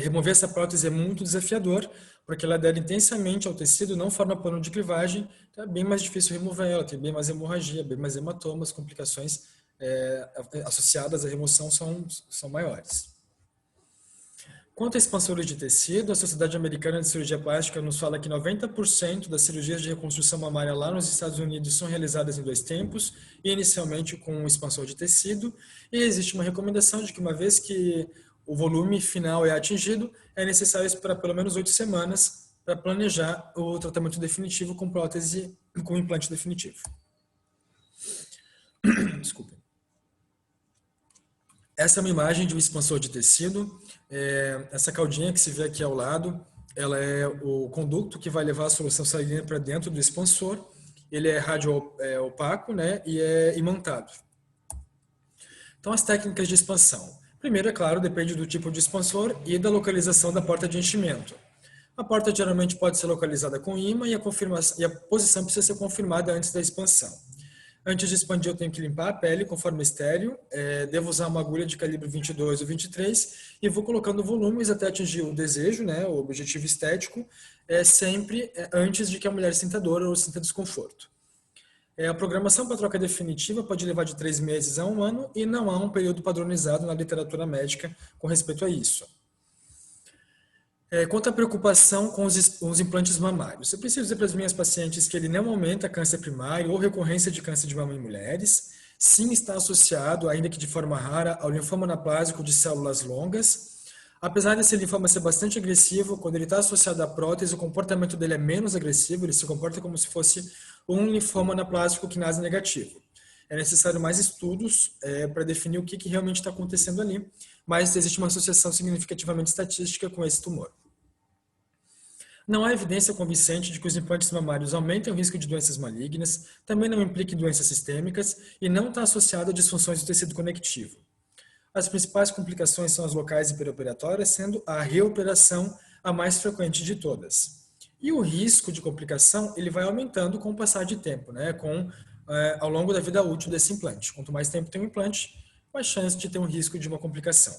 Remover essa prótese é muito desafiador, porque ela adere intensamente ao tecido, não forma pano de clivagem, então é bem mais difícil remover ela, tem bem mais hemorragia, bem mais hematomas, complicações associadas à remoção são maiores. Quanto a expansores de tecido, a Sociedade Americana de Cirurgia Plástica nos fala que 90% das cirurgias de reconstrução mamária lá nos Estados Unidos são realizadas em 2 tempos, inicialmente com um expansor de tecido, e existe uma recomendação de que uma vez que o volume final é atingido, é necessário esperar pelo menos 8 semanas para planejar o tratamento definitivo com prótese, com implante definitivo. Desculpa. Essa é uma imagem de um expansor de tecido. Essa caudinha que se vê aqui ao lado, ela é o conduto que vai levar a solução salina para dentro do expansor. Ele é radio-opaco, né, e é imantado. Então, as técnicas de expansão. Primeiro, é claro, depende do tipo de expansor e da localização da porta de enchimento. A porta geralmente pode ser localizada com ímã e a posição precisa ser confirmada antes da expansão. Antes de expandir, eu tenho que limpar a pele com forma estéril, devo usar uma agulha de calibre 22 ou 23 e vou colocando volumes até atingir o desejo, né, o objetivo estético, sempre antes de que a mulher sinta dor ou sinta desconforto. A programação para a troca definitiva pode levar de 3 meses a 1 ano e não há um período padronizado na literatura médica com respeito a isso. Quanto à preocupação com os implantes mamários, eu preciso dizer para as minhas pacientes que ele não aumenta câncer primário ou recorrência de câncer de mama em mulheres. Sim, está associado, ainda que de forma rara, ao linfoma anaplásico de células longas. Apesar desse linfoma ser bastante agressivo, quando ele está associado à prótese, o comportamento dele é menos agressivo, ele se comporta como se fosse um linfoma anaplásico quinase negativo. É necessário mais estudos para definir o que realmente está acontecendo ali, mas existe uma associação significativamente estatística com esse tumor. Não há evidência convincente de que os implantes mamários aumentem o risco de doenças malignas, também não impliquem doenças sistêmicas e não está associado a disfunções do tecido conectivo. As principais complicações são as locais e perioperatórias, sendo a reoperação a mais frequente de todas. E o risco de complicação ele vai aumentando com o passar de tempo, né? Ao longo da vida útil desse implante. Quanto mais tempo tem o implante, mais chance de ter um risco de uma complicação.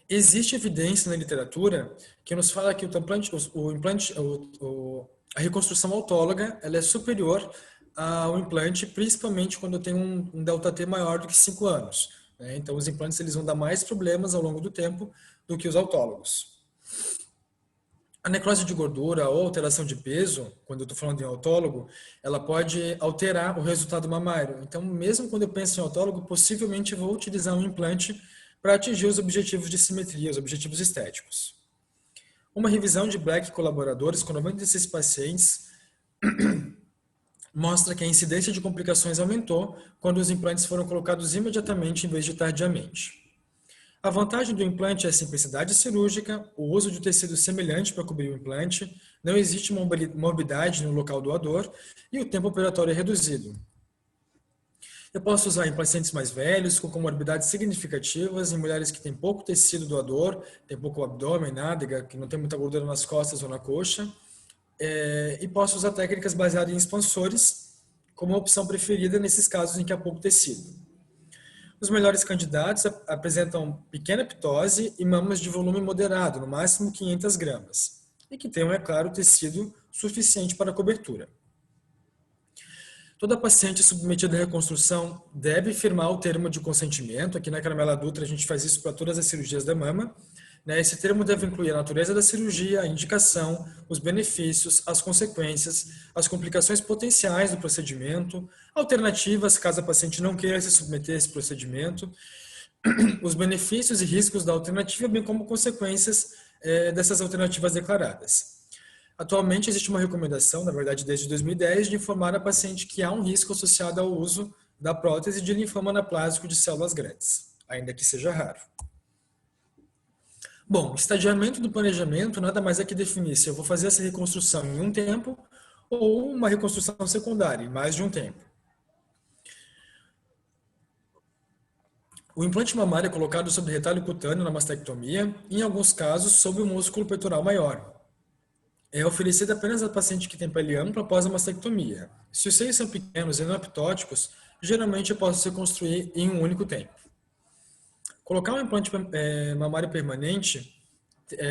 Existe evidência na literatura que nos fala que a reconstrução autóloga ela é superior ao implante, principalmente quando tem um ΔT maior do que 5 anos. Né? Então, os implantes eles vão dar mais problemas ao longo do tempo do que os autólogos. A necrose de gordura ou alteração de peso, quando eu estou falando em autólogo, ela pode alterar o resultado mamário. Então, mesmo quando eu penso em autólogo, possivelmente eu vou utilizar um implante para atingir os objetivos de simetria, os objetivos estéticos. Uma revisão de Black e colaboradores com 96 pacientes mostra que a incidência de complicações aumentou quando os implantes foram colocados imediatamente em vez de tardiamente. A vantagem do implante é a simplicidade cirúrgica, o uso de tecido semelhante para cobrir o implante, não existe morbidade no local doador e o tempo operatório é reduzido. Eu posso usar em pacientes mais velhos, com comorbidades significativas, em mulheres que têm pouco tecido doador, tem pouco abdômen, nádega, que não tem muita gordura nas costas ou na coxa, e posso usar técnicas baseadas em expansores como a opção preferida nesses casos em que há pouco tecido. Os melhores candidatos apresentam pequena ptose e mamas de volume moderado, no máximo 500 gramas, e que tenham, é claro, tecido suficiente para a cobertura. Toda paciente submetida à reconstrução deve firmar o termo de consentimento. Aqui na Carmela Dutra a gente faz isso para todas as cirurgias da mama. Esse termo deve incluir a natureza da cirurgia, a indicação, os benefícios, as consequências, as complicações potenciais do procedimento, alternativas caso a paciente não queira se submeter a esse procedimento, os benefícios e riscos da alternativa, bem como consequências dessas alternativas declaradas. Atualmente existe uma recomendação, na verdade desde 2010, de informar a paciente que há um risco associado ao uso da prótese de linfoma anaplásico de células grandes, ainda que seja raro. Bom, estadiamento do planejamento nada mais é que definir se eu vou fazer essa reconstrução em um tempo ou uma reconstrução secundária, em mais de um tempo. O implante mamário é colocado sobre retalho cutâneo na mastectomia, em alguns casos, sobre o músculo peitoral maior. É oferecido apenas a paciente que tem pele ampla após a mastectomia. Se os seios são pequenos e não aptóticos, geralmente eu posso reconstruir em um único tempo. Colocar um implante mamário permanente,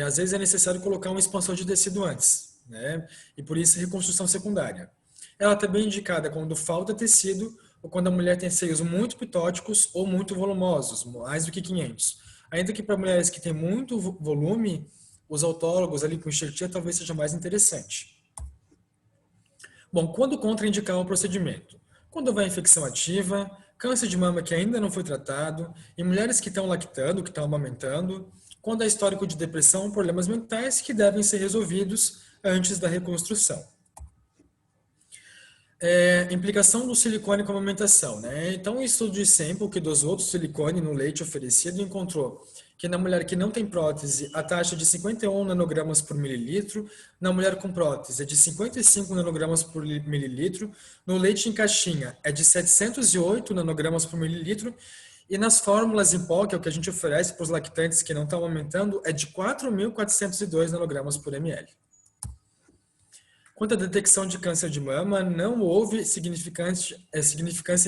às vezes é necessário colocar um expansor de tecido antes, né? E por isso a reconstrução secundária. Ela também é indicada quando falta tecido ou quando a mulher tem seios muito pitóticos ou muito volumosos, mais do que 500. Ainda que para mulheres que têm muito volume, os autólogos ali com enxertia talvez seja mais interessante. Bom, quando contraindicar o procedimento? Quando houver infecção ativa, câncer de mama que ainda não foi tratado, em mulheres que estão lactando, que estão amamentando, quando há histórico de depressão ou problemas mentais que devem ser resolvidos antes da reconstrução. Implicação do silicone com a amamentação, né? Então, um estudo de sample que dosou outro silicone no leite oferecido encontrou que na mulher que não tem prótese, a taxa é de 51 nanogramas por mililitro, na mulher com prótese é de 55 nanogramas por mililitro, no leite em caixinha é de 708 nanogramas por mililitro, e nas fórmulas em pó, que é o que a gente oferece para os lactantes que não estão amamentando, é de 4.402 nanogramas por ml. Quanto à detecção de câncer de mama, não houve significância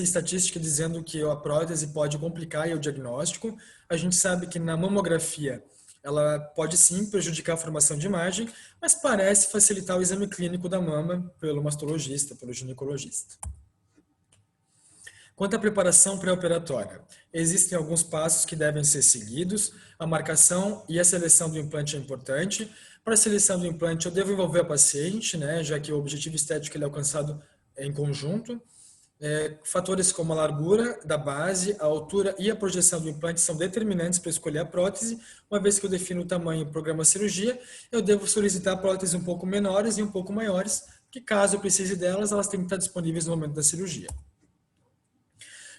estatística dizendo que a prótese pode complicar o diagnóstico. A gente sabe que na mamografia ela pode sim prejudicar a formação de imagem, mas parece facilitar o exame clínico da mama pelo mastologista, pelo ginecologista. Quanto à preparação pré-operatória, existem alguns passos que devem ser seguidos. A marcação e a seleção do implante é importante. Para a seleção do implante, eu devo envolver a paciente, né, já que o objetivo estético ele é alcançado em conjunto. Fatores como a largura da base, a altura e a projeção do implante são determinantes para escolher a prótese. Uma vez que eu defino o tamanho e programa a cirurgia, eu devo solicitar próteses um pouco menores e um pouco maiores, que caso eu precise delas, elas têm que estar disponíveis no momento da cirurgia.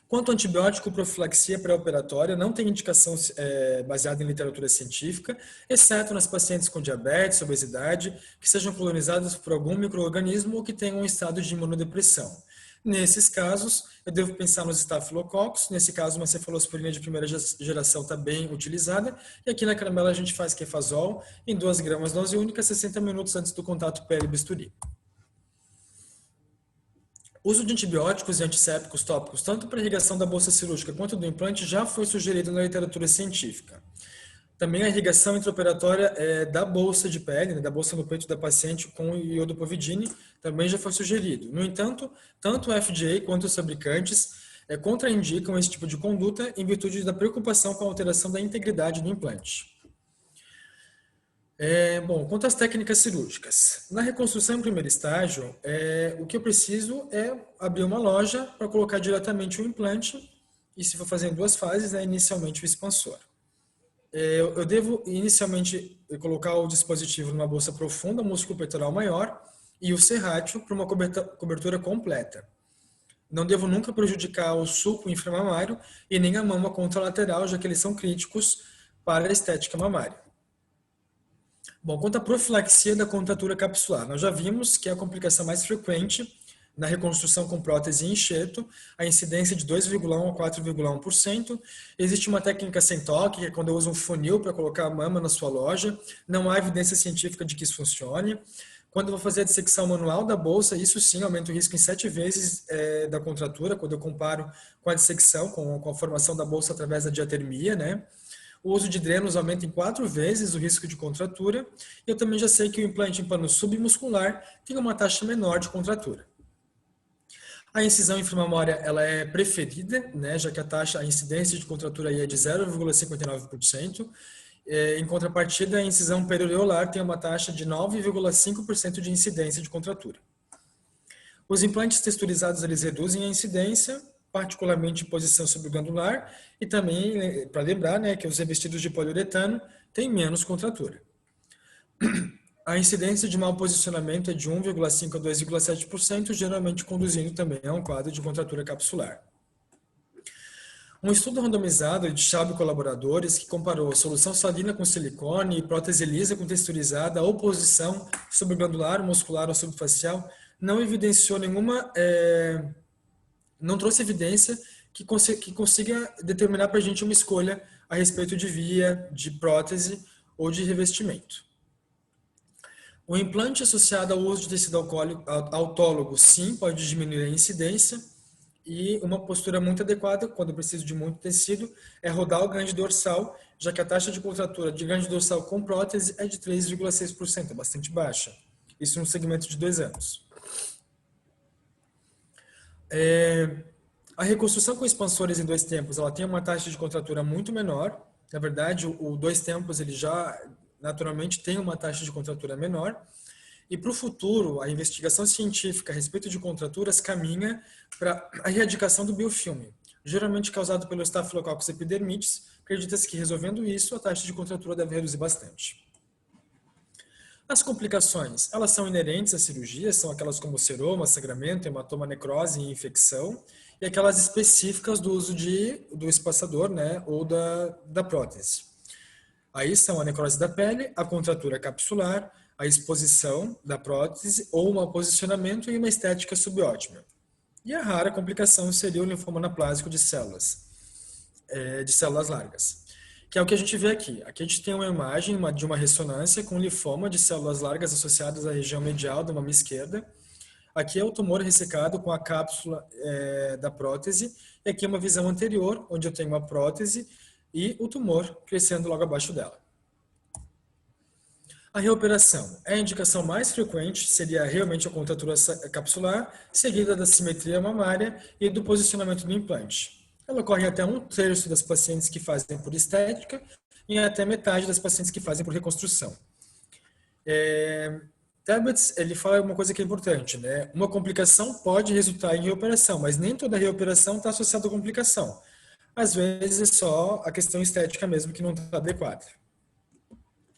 Quanto ao antibiótico profilaxia pré-operatória, não tem indicação baseada em literatura científica, exceto nas pacientes com diabetes, obesidade, que sejam colonizadas por algum micro-organismo ou que tenham um estado de imunodepressão. Nesses casos, eu devo pensar nos estafilococos. Nesse caso, uma cefalosporina de primeira geração está bem utilizada. E aqui na caramela a gente faz Kefazol em 2 gramas dose única, 60 minutos antes do contato pele-bisturi. O uso de antibióticos e antissépticos tópicos, tanto para a irrigação da bolsa cirúrgica quanto do implante, já foi sugerido na literatura científica. Também a irrigação intraoperatória da bolsa de pele, né, da bolsa no peito da paciente com iodopovidine, também já foi sugerido. No entanto, tanto o FDA quanto os fabricantes contraindicam esse tipo de conduta em virtude da preocupação com a alteração da integridade do implante. Bom, quanto às técnicas cirúrgicas. Na reconstrução em primeiro estágio, o que eu preciso é abrir uma loja para colocar diretamente o implante e, se for fazer em 2 fases, inicialmente o expansor. Eu devo inicialmente colocar o dispositivo numa bolsa profunda, músculo peitoral maior, e o serrátil para uma cobertura completa. Não devo nunca prejudicar o sulco inframamário e nem a mama contralateral, já que eles são críticos para a estética mamária. Bom, quanto à profilaxia da contratura capsular, nós já vimos que é a complicação mais frequente na reconstrução com prótese e enxerto, a incidência de 2,1 a 4,1%. Existe uma técnica sem toque, que é quando eu uso um funil para colocar a mama na sua loja. Não há evidência científica de que isso funcione. Quando eu vou fazer a dissecção manual da bolsa, isso sim aumenta o risco em 7 vezes da contratura, quando eu comparo com a dissecção, com a formação da bolsa através da diatermia, né? O uso de drenos aumenta em 4 vezes o risco de contratura. Eu também já sei que o implante em pano submuscular tem uma taxa menor de contratura. A incisão inframamária ela é preferida, né, já que a incidência de contratura aí é de 0,59%. Em contrapartida, a incisão perioreolar tem uma taxa de 9,5% de incidência de contratura. Os implantes texturizados eles reduzem a incidência, particularmente em posição subglandular, e também, para lembrar, né, que os revestidos de poliuretano têm menos contratura. A incidência de mau posicionamento é de 1,5% a 2,7%, geralmente conduzindo também a um quadro de contratura capsular. Um estudo randomizado de Schaub e colaboradores que comparou solução salina com silicone e prótese lisa com texturizada ou posição subglandular, muscular ou subfacial não evidenciou não trouxe evidência que consiga determinar para a gente uma escolha a respeito de via, de prótese ou de revestimento. O implante associado ao uso de tecido autólogo, sim, pode diminuir a incidência, e uma postura muito adequada, quando eu preciso de muito tecido, é rodar o glande dorsal, já que a taxa de contratura de glande dorsal com prótese é de 3,6%, é bastante baixa. Isso no segmento de 2 anos. A reconstrução com expansores em 2 tempos, ela tem uma taxa de contratura muito menor. Na verdade, o 2 tempos, ele já naturalmente tem uma taxa de contratura menor. E para o futuro, a investigação científica a respeito de contraturas caminha para a erradicação do biofilme, geralmente causado pelo Staphylococcus epidermidis. Acredita-se que resolvendo isso, a taxa de contratura deve reduzir bastante. As complicações, elas são inerentes à cirurgia, são aquelas como seroma, sangramento, hematoma, necrose e infecção, e aquelas específicas do uso do espaçador, né, ou da prótese. Aí são a necrose da pele, a contratura capsular, a exposição da prótese ou um posicionamento e uma estética subótima. E a rara complicação seria o linfoma anaplásico de células largas, que é o que a gente vê aqui. Aqui a gente tem uma imagem de uma ressonância com linfoma de células largas associadas à região medial da mama esquerda. Aqui é o tumor ressecado com a cápsula da prótese, e aqui é uma visão anterior, onde eu tenho a prótese e o tumor crescendo logo abaixo dela. A reoperação. A indicação mais frequente seria realmente a contratura capsular, seguida da simetria mamária e do posicionamento do implante. Ela ocorre em até 1/3 das pacientes que fazem por estética e até metade das pacientes que fazem por reconstrução. Tabbets, ele fala uma coisa que é importante, né? Uma complicação pode resultar em reoperação, mas nem toda reoperação está associada à complicação. Às vezes é só a questão estética mesmo que não está adequada.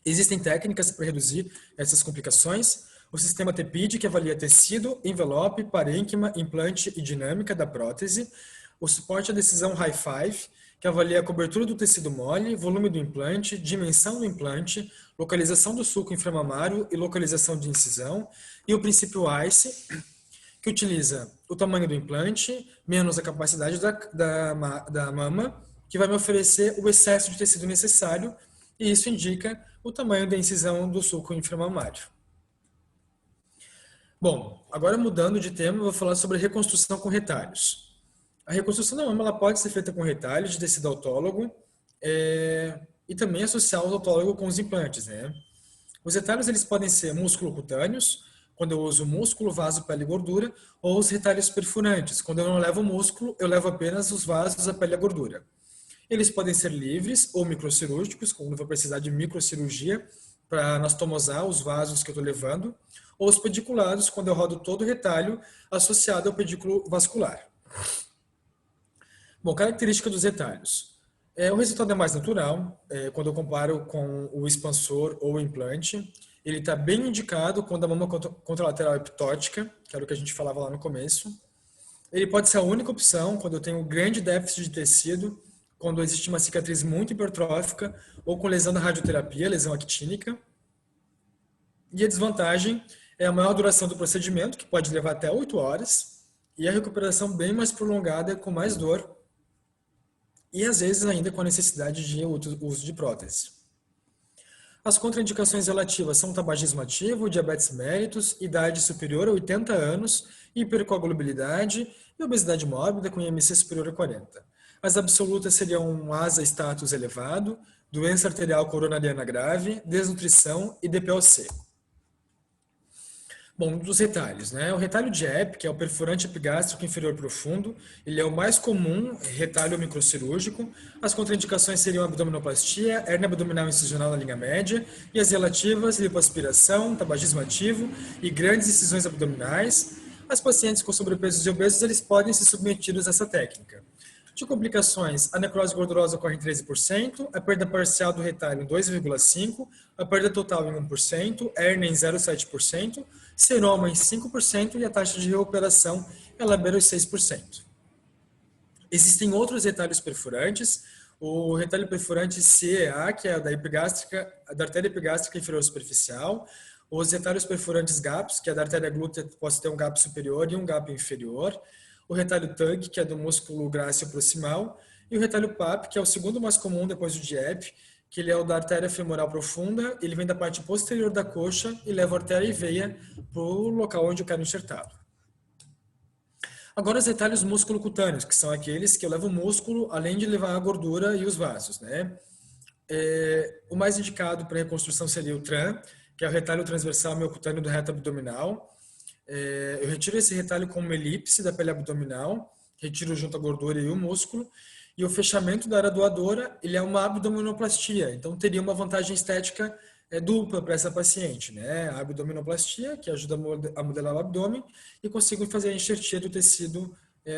Existem técnicas para reduzir essas complicações. O sistema TEPID, que avalia tecido, envelope, parênquima, implante e dinâmica da prótese. O suporte à decisão High Five, que avalia a cobertura do tecido mole, volume do implante, dimensão do implante, localização do sulco inframamário e localização de incisão. E o princípio ICE, que utiliza o tamanho do implante, menos a capacidade da mama, que vai me oferecer o excesso de tecido necessário, e isso indica o tamanho da incisão do sulco inframamário. Bom, agora mudando de tema, eu vou falar sobre reconstrução com retalhos. A reconstrução da mama ela pode ser feita com retalhos de tecido autólogo e também associar o autólogo com os implantes, né? Os retalhos eles podem ser músculo-cutâneos, quando eu uso músculo, vaso, pele e gordura, ou os retalhos perfurantes, quando eu não levo músculo, eu levo apenas os vasos, a pele e a gordura. Eles podem ser livres ou microcirúrgicos, quando eu vou precisar de microcirurgia para anastomosar os vasos que eu estou levando, ou os pediculados, quando eu rodo todo o retalho associado ao pedículo vascular. Bom, característica dos retalhos. O resultado é mais natural, quando eu comparo com o expansor ou o implante. Ele está bem indicado quando a mama contralateral é ptótica, que era o que a gente falava lá no começo. Ele pode ser a única opção quando eu tenho grande déficit de tecido, quando existe uma cicatriz muito hipertrófica ou com lesão da radioterapia, lesão actínica. E a desvantagem é a maior duração do procedimento, que pode levar até 8 horas, e a recuperação bem mais prolongada, com mais dor, e às vezes ainda com a necessidade de uso de prótese. As contraindicações relativas são tabagismo ativo, diabetes mellitus, idade superior a 80 anos, hipercoagulabilidade e obesidade mórbida com IMC superior a 40. As absolutas seriam um ASA status elevado, doença arterial coronariana grave, desnutrição e DPOC. Bom, dos retalhos, né? O retalho de EP, que é o perfurante epigástrico inferior profundo, ele é o mais comum retalho microcirúrgico. As contraindicações seriam abdominoplastia, hérnia abdominal incisional na linha média e as relativas lipoaspiração, tabagismo ativo e grandes incisões abdominais. As pacientes com sobrepeso e obesos, eles podem ser submetidos a essa técnica. De complicações, a necrose gordurosa ocorre em 13%, a perda parcial do retalho em 2,5%, a perda total em 1%, hérnia em 0,7%, seroma em 5% e a taxa de recuperação ela beira os 6%. Existem outros retalhos perfurantes, o retalho perfurante CEA, que é da epigástrica, da artéria epigástrica inferior superficial, os retalhos perfurantes GAPs, que é da artéria glútea, pode ter um gap superior e um gap inferior, o retalho TUG, que é do músculo grácil proximal, e o retalho PAP, que é o segundo mais comum depois do DIEP, que ele é o da artéria femoral profunda, ele vem da parte posterior da coxa e leva a artéria e veia para o local onde eu quero enxertá-lo. Agora os retalhos músculo-cutâneos, que são aqueles que eu levo o músculo, além de levar a gordura e os vasos, né? O mais indicado para reconstrução seria o TRAN, que é o retalho transversal miocutâneo do reto abdominal. Eu retiro esse retalho com uma elipse da pele abdominal, retiro junto a gordura e o músculo, e o fechamento da área doadora, ele é uma abdominoplastia, então teria uma vantagem estética dupla para essa paciente, né? A abdominoplastia, que ajuda a modelar o abdômen, e consigo fazer a enxertia do tecido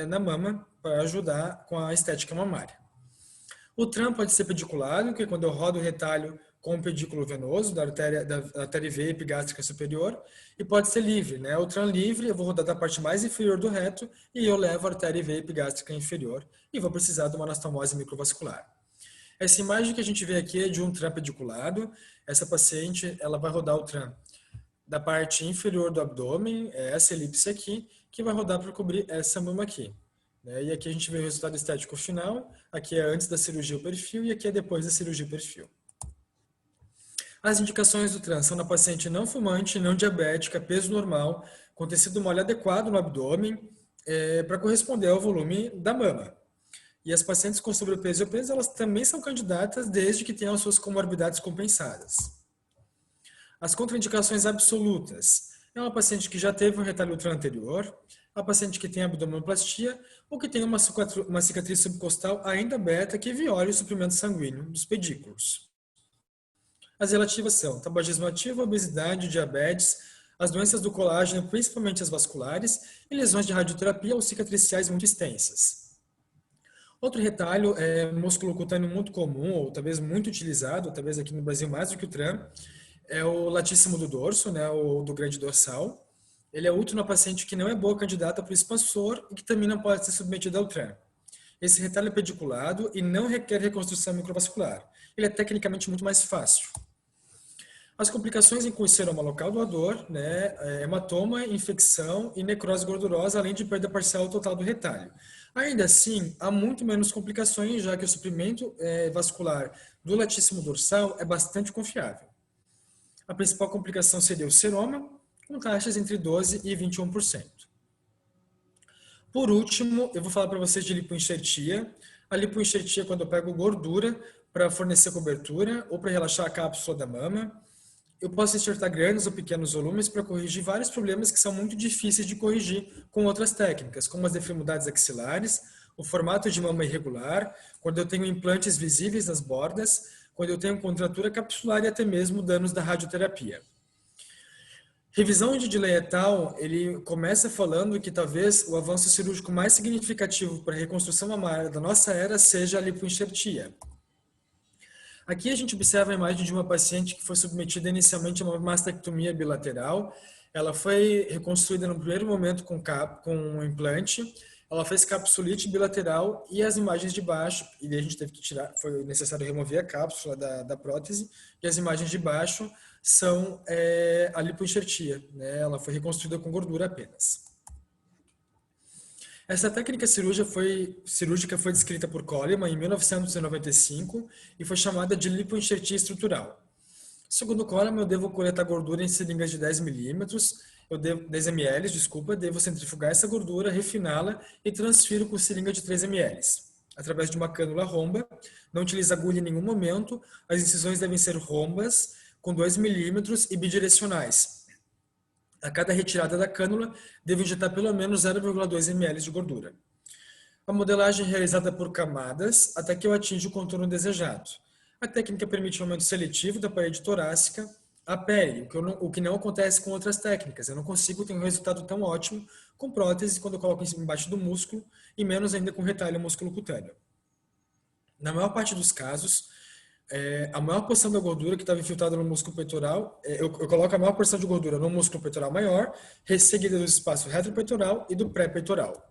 na mama para ajudar com a estética mamária. O TRAN pode ser pediculado, que é quando eu rodo o retalho com o pedículo venoso da artéria veia epigástrica superior, e pode ser livre, né? O TRAN livre, eu vou rodar da parte mais inferior do reto e eu levo a artéria veia epigástrica inferior e vou precisar de uma anastomose microvascular. Essa imagem que a gente vê aqui é de um TRAN pediculado. Essa paciente, ela vai rodar o TRAN da parte inferior do abdômen, é essa elipse aqui, que vai rodar para cobrir essa mama aqui. E aqui a gente vê o resultado estético final, aqui é antes da cirurgia o perfil e aqui é depois da cirurgia o perfil. As indicações do TRAN são na paciente não fumante, não diabética, peso normal, com tecido mole adequado no abdômen, para corresponder ao volume da mama. E as pacientes com sobrepeso e obeso, elas também são candidatas desde que tenham suas comorbidades compensadas. As contraindicações absolutas. É uma paciente que já teve um retalho TRAN anterior, a paciente que tem abdominoplastia ou que tem uma cicatriz subcostal ainda aberta que viole o suprimento sanguíneo dos pedículos. As relativas são tabagismo ativo, obesidade, diabetes, as doenças do colágeno, principalmente as vasculares, e lesões de radioterapia ou cicatriciais muito extensas. Outro retalho é músculo cutâneo muito comum, ou talvez muito utilizado, talvez aqui no Brasil mais do que o TRAN, é o latíssimo do dorso, né, ou do grande dorsal. Ele é útil na paciente que não é boa candidata para o expansor e que também não pode ser submetida ao TRAN. Esse retalho é pediculado e não requer reconstrução microvascular. Ele é tecnicamente muito mais fácil. As complicações incluem seroma local doador, né, hematoma, infecção e necrose gordurosa, além de perda parcial ou total do retalho. Ainda assim, há muito menos complicações, já que o suprimento vascular do latíssimo dorsal é bastante confiável. A principal complicação seria o seroma, com taxas entre 12% e 21%. Por último, eu vou falar para vocês de lipoenxertia. A lipoenxertia é quando eu pego gordura para fornecer cobertura ou para relaxar a cápsula da mama. Eu posso enxertar grandes ou pequenos volumes para corrigir vários problemas que são muito difíceis de corrigir com outras técnicas, como as deformidades axilares, o formato de mama irregular, quando eu tenho implantes visíveis nas bordas, quando eu tenho contratura capsular e até mesmo danos da radioterapia. Revisão de Delay et al., ele começa falando que talvez o avanço cirúrgico mais significativo para a reconstrução mamária da nossa era seja a lipoenxertia. Aqui a gente observa a imagem de uma paciente que foi submetida inicialmente a uma mastectomia bilateral. Ela foi reconstruída no primeiro momento com um implante. Ela fez capsulite bilateral e as imagens de baixo, e a gente teve que tirar, foi necessário remover a cápsula da prótese, e as imagens de baixo são a lipoenxertia, né? Ela foi reconstruída com gordura apenas. Essa técnica cirúrgica foi descrita por Coleman em 1995 e foi chamada de lipoenxertia estrutural. Segundo Coleman, eu devo coletar gordura em seringas de 10 milímetros, 10 ml, devo centrifugar essa gordura, refiná-la e transfiro com seringa de 3 ml. Através de uma cânula romba, não utiliza agulha em nenhum momento, as incisões devem ser rombas, com 2 milímetros e bidirecionais. A cada retirada da cânula, devo injetar pelo menos 0,2 ml de gordura. A modelagem é realizada por camadas até que eu atinja o contorno desejado. A técnica permite um aumento seletivo da parede torácica à pele, o que não acontece com outras técnicas. Eu não consigo ter um resultado tão ótimo com prótese quando eu coloco embaixo do músculo e menos ainda com retalho músculo-cutâneo. Na maior parte dos casos, a maior porção da gordura que estava infiltrada no músculo peitoral, eu coloco a maior porção de gordura no músculo peitoral maior, seguida do espaço retropeitoral e do pré-peitoral.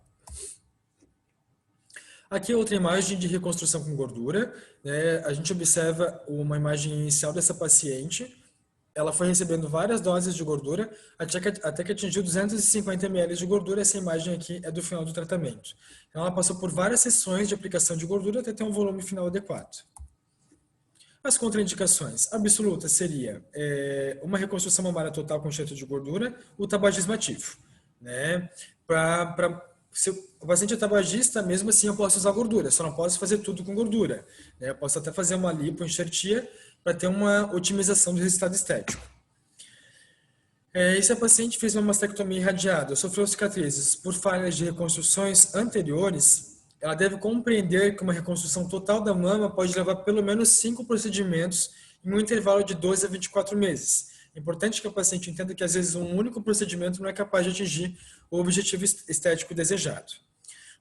Aqui é outra imagem de reconstrução com gordura, né? A gente observa uma imagem inicial dessa paciente. Ela foi recebendo várias doses de gordura até que atingiu 250 ml de gordura. Essa imagem aqui é do final do tratamento. Então, ela passou por várias sessões de aplicação de gordura até ter um volume final adequado. As contraindicações absolutas seria uma reconstrução mamária total com enxerto de gordura, o tabagismo ativo, né? Se o paciente é tabagista, mesmo assim eu posso usar gordura, só não posso fazer tudo com gordura, né? Eu posso até fazer uma lipoenxertia para ter uma otimização do resultado estético. E se a paciente fez uma mastectomia irradiada, sofreu cicatrizes por falhas de reconstruções anteriores, ela deve compreender que uma reconstrução total da mama pode levar pelo menos 5 procedimentos em um intervalo de 12 a 24 meses. É importante que a paciente entenda que, às vezes, um único procedimento não é capaz de atingir o objetivo estético desejado.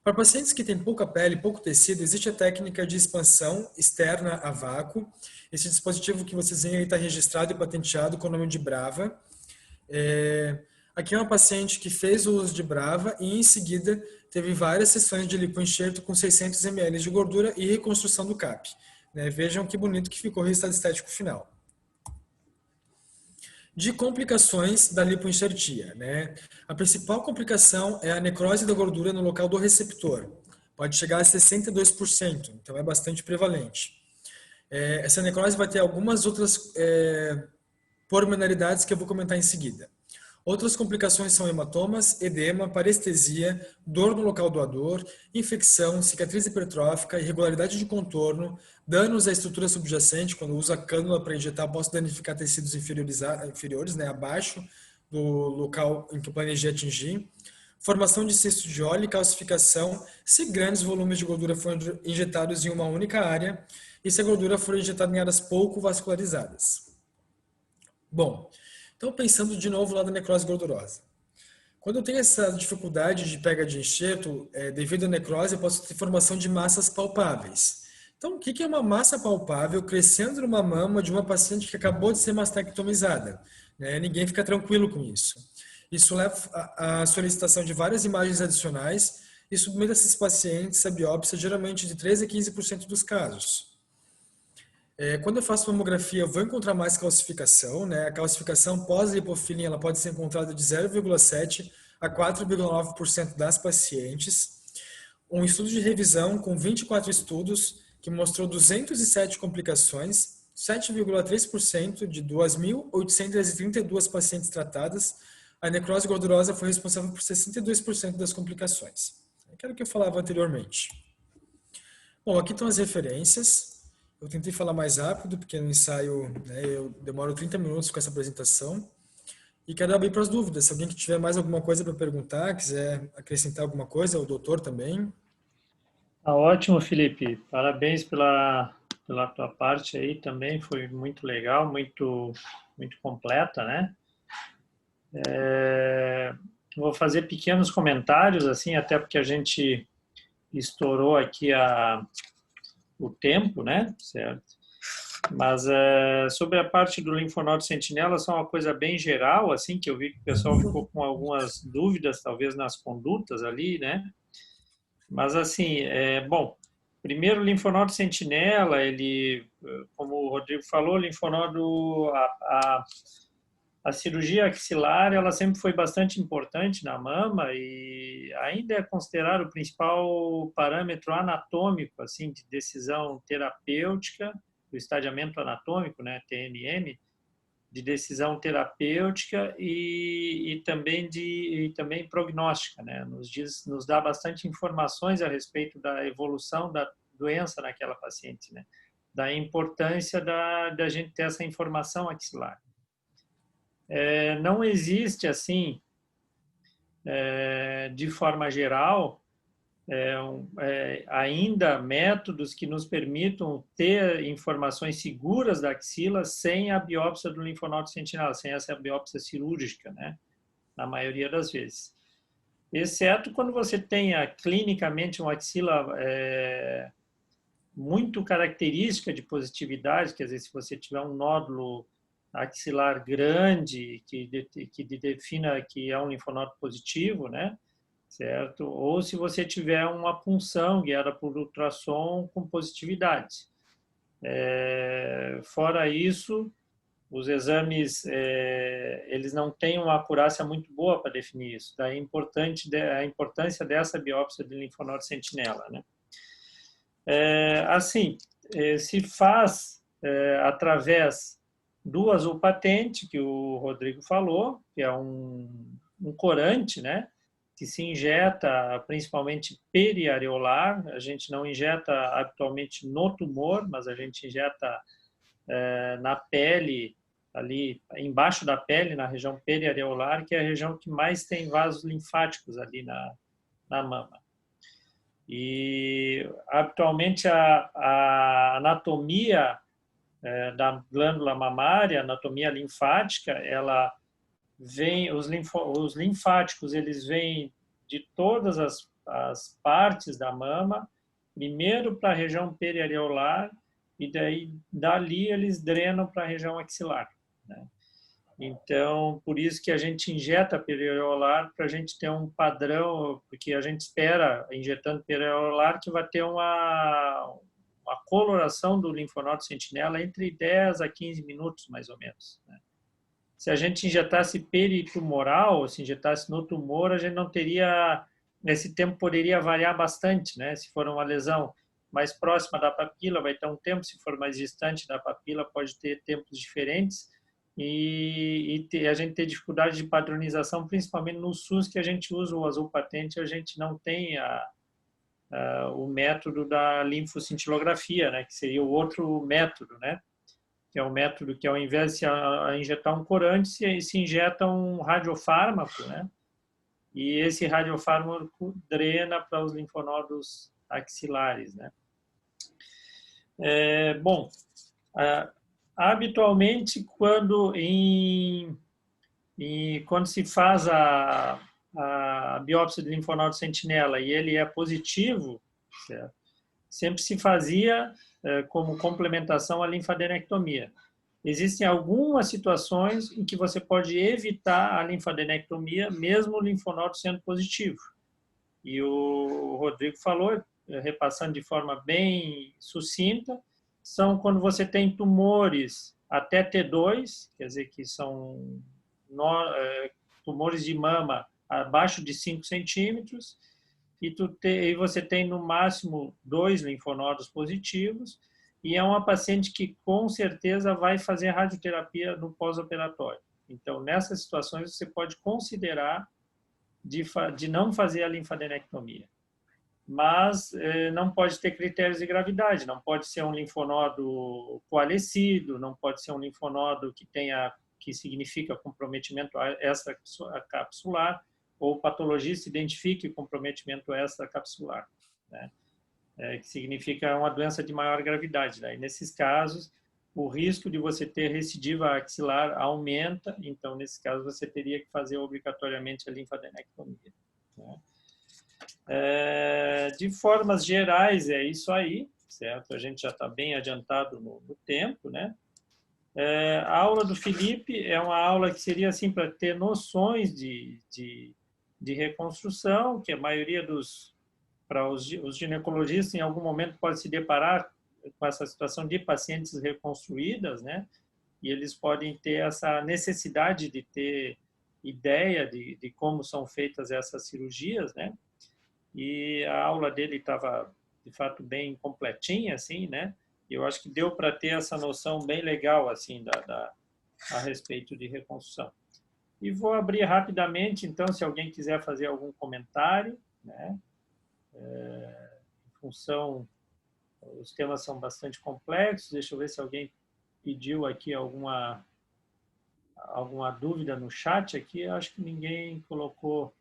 Para pacientes que têm pouca pele, pouco tecido, existe a técnica de expansão externa a vácuo. Esse dispositivo que vocês veem está registrado e patenteado com o nome de Brava. Aqui é uma paciente que fez o uso de Brava e, em seguida, teve várias sessões de lipoenxerto com 600 ml de gordura e reconstrução do CAP. Vejam que bonito que ficou o resultado estético final. De complicações da lipoenxertia, a principal complicação é a necrose da gordura no local do receptor. Pode chegar a 62%, então é bastante prevalente. Essa necrose vai ter algumas outras pormenoridades que eu vou comentar em seguida. Outras complicações são hematomas, edema, parestesia, dor no local doador, infecção, cicatriz hipertrófica, irregularidade de contorno, danos à estrutura subjacente. Quando uso a cânula para injetar, posso danificar tecidos inferiores, abaixo do local em que eu planejei atingir. Formação de cisto de óleo e calcificação, se grandes volumes de gordura forem injetados em uma única área e se a gordura for injetada em áreas pouco vascularizadas. Bom, então, pensando de novo lá da necrose gordurosa. Quando eu tenho essa dificuldade de pega de enxerto, devido à necrose, eu posso ter formação de massas palpáveis. Então, o que é uma massa palpável crescendo numa mama de uma paciente que acabou de ser mastectomizada? Ninguém fica tranquilo com isso. Isso leva à solicitação de várias imagens adicionais e submete esses pacientes à biópsia, geralmente de 13% a 15% dos casos. Quando eu faço mamografia, eu vou encontrar mais calcificação, A calcificação pós-lipofilia, ela pode ser encontrada de 0,7% a 4,9% das pacientes. Um estudo de revisão com 24 estudos que mostrou 207 complicações, 7,3% de 2.832 pacientes tratadas. A necrose gordurosa foi responsável por 62% das complicações. Que era o que eu falava anteriormente. Bom, aqui estão as referências. Eu tentei falar mais rápido, porque no ensaio eu demoro 30 minutos com essa apresentação. E quero abrir para as dúvidas. Se alguém que tiver mais alguma coisa para perguntar, quiser acrescentar alguma coisa, o doutor também. Ótimo, Felipe. Parabéns pela tua parte aí também. Foi muito legal, muito completa, Vou fazer pequenos comentários, assim, até porque a gente estourou aqui o tempo, certo? Mas sobre a parte do linfonodo sentinela, só uma coisa bem geral, assim, que eu vi que o pessoal ficou com algumas dúvidas, talvez nas condutas ali, Mas assim, bom, primeiro o linfonodo sentinela, ele, como o Rodrigo falou, o linfonodo, a cirurgia axilar, ela sempre foi bastante importante na mama e ainda é considerado o principal parâmetro anatômico, assim, de decisão terapêutica, do estadiamento anatômico, TNM, de decisão terapêutica e também prognóstica, nos dá bastante informações a respeito da evolução da doença naquela paciente, da importância da gente ter essa informação axilar. Não existe, assim, de forma geral, ainda métodos que nos permitam ter informações seguras da axila sem a biópsia do linfonodo sentinela, sem essa biópsia cirúrgica, na maioria das vezes. Exceto quando você tenha clinicamente uma axila muito característica de positividade, quer dizer, se você tiver um nódulo axilar grande que defina que é um linfonodo positivo, certo? Ou se você tiver uma punção guiada por ultrassom com positividade. Fora isso, os exames, eles não têm uma acurácia muito boa para definir isso. Daí a importância dessa biópsia de linfonodo sentinela, né? Assim, se faz através do azul patente, que o Rodrigo falou, que é um corante, né? Que se injeta principalmente periareolar. A gente não injeta habitualmente no tumor, mas a gente injeta na pele, ali embaixo da pele, na região periareolar, que é a região que mais tem vasos linfáticos ali na mama. E habitualmente a anatomia da glândula mamária, anatomia linfática, ela vem, os linfáticos, eles vêm de todas as partes da mama, primeiro para a região periareolar, e daí dali eles drenam para a região axilar, né? Então, por isso que a gente injeta periareolar, para a gente ter um padrão, porque a gente espera, injetando periareolar, que vai ter uma coloração do linfonodo sentinela entre 10 a 15 minutos, mais ou menos, né? Se a gente injetasse peritumoral, se injetasse no tumor, a gente não teria, esse tempo poderia variar bastante, né? Se for uma lesão mais próxima da papila, vai ter um tempo, se for mais distante da papila, pode ter tempos diferentes, e a gente tem dificuldade de padronização, principalmente no SUS, que a gente usa o azul patente, a gente não tem o método da linfocintilografia, né? Que seria o outro método, né? Que é um método que, ao invés de se injetar um corante, se injeta um radiofármaco, né? E esse radiofármaco drena para os linfonodos axilares, né? Bom, habitualmente, quando se faz a biópsia de linfonodo sentinela e ele é positivo, certo? Sempre se fazia como complementação à linfadenectomia. Existem algumas situações em que você pode evitar a linfadenectomia, mesmo o linfonodo sendo positivo. E o Rodrigo falou, repassando de forma bem sucinta, são quando você tem tumores até T2, quer dizer que são tumores de mama abaixo de 5 centímetros, e você tem no máximo 2 linfonodos positivos, e é uma paciente que com certeza vai fazer radioterapia no pós-operatório. Então, nessas situações, você pode considerar de não fazer a linfadenectomia. Mas não pode ter critérios de gravidade, não pode ser um linfonodo coalescido, não pode ser um linfonodo que significa comprometimento extracapsular, ou o patologista identifique comprometimento extracapsular, né? Que significa uma doença de maior gravidade, né? E nesses casos, o risco de você ter recidiva axilar aumenta, então, nesse caso, você teria que fazer obrigatoriamente a linfadenectomia, né? De formas gerais, é isso aí, certo? A gente já está bem adiantado no tempo, né? A aula do Felipe é uma aula que seria assim para ter noções de reconstrução, que a maioria para os ginecologistas em algum momento pode se deparar com essa situação de pacientes reconstruídas, né? E eles podem ter essa necessidade de ter ideia de como são feitas essas cirurgias, né? E a aula dele estava, de fato, bem completinha, assim, né? E eu acho que deu para ter essa noção bem legal, assim, a respeito de reconstrução. E vou abrir rapidamente, então, se alguém quiser fazer algum comentário, né? Em função, os temas são bastante complexos, deixa eu ver se alguém pediu aqui alguma dúvida no chat aqui, eu acho que ninguém colocou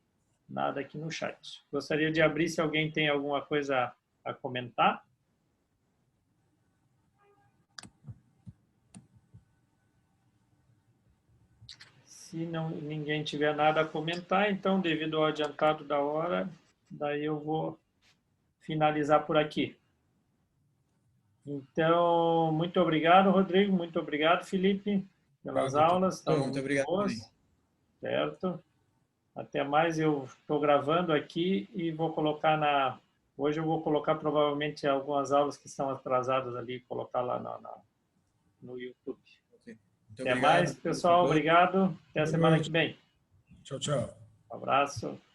nada aqui no chat. Gostaria de abrir se alguém tem alguma coisa a comentar. Se ninguém tiver nada a comentar, então, devido ao adiantado da hora, daí eu vou finalizar por aqui. Então, muito obrigado, Rodrigo, muito obrigado, Felipe, pelas aulas. Muito obrigado boas, também. certo? Até mais. Eu estou gravando aqui e vou colocar na... Hoje eu vou colocar provavelmente algumas aulas que estão atrasadas ali, colocar lá no YouTube. Ok. Muito Até obrigado mais, pessoal. Obrigado. Até a Boa semana que noite. vem. Tchau, tchau. Um abraço.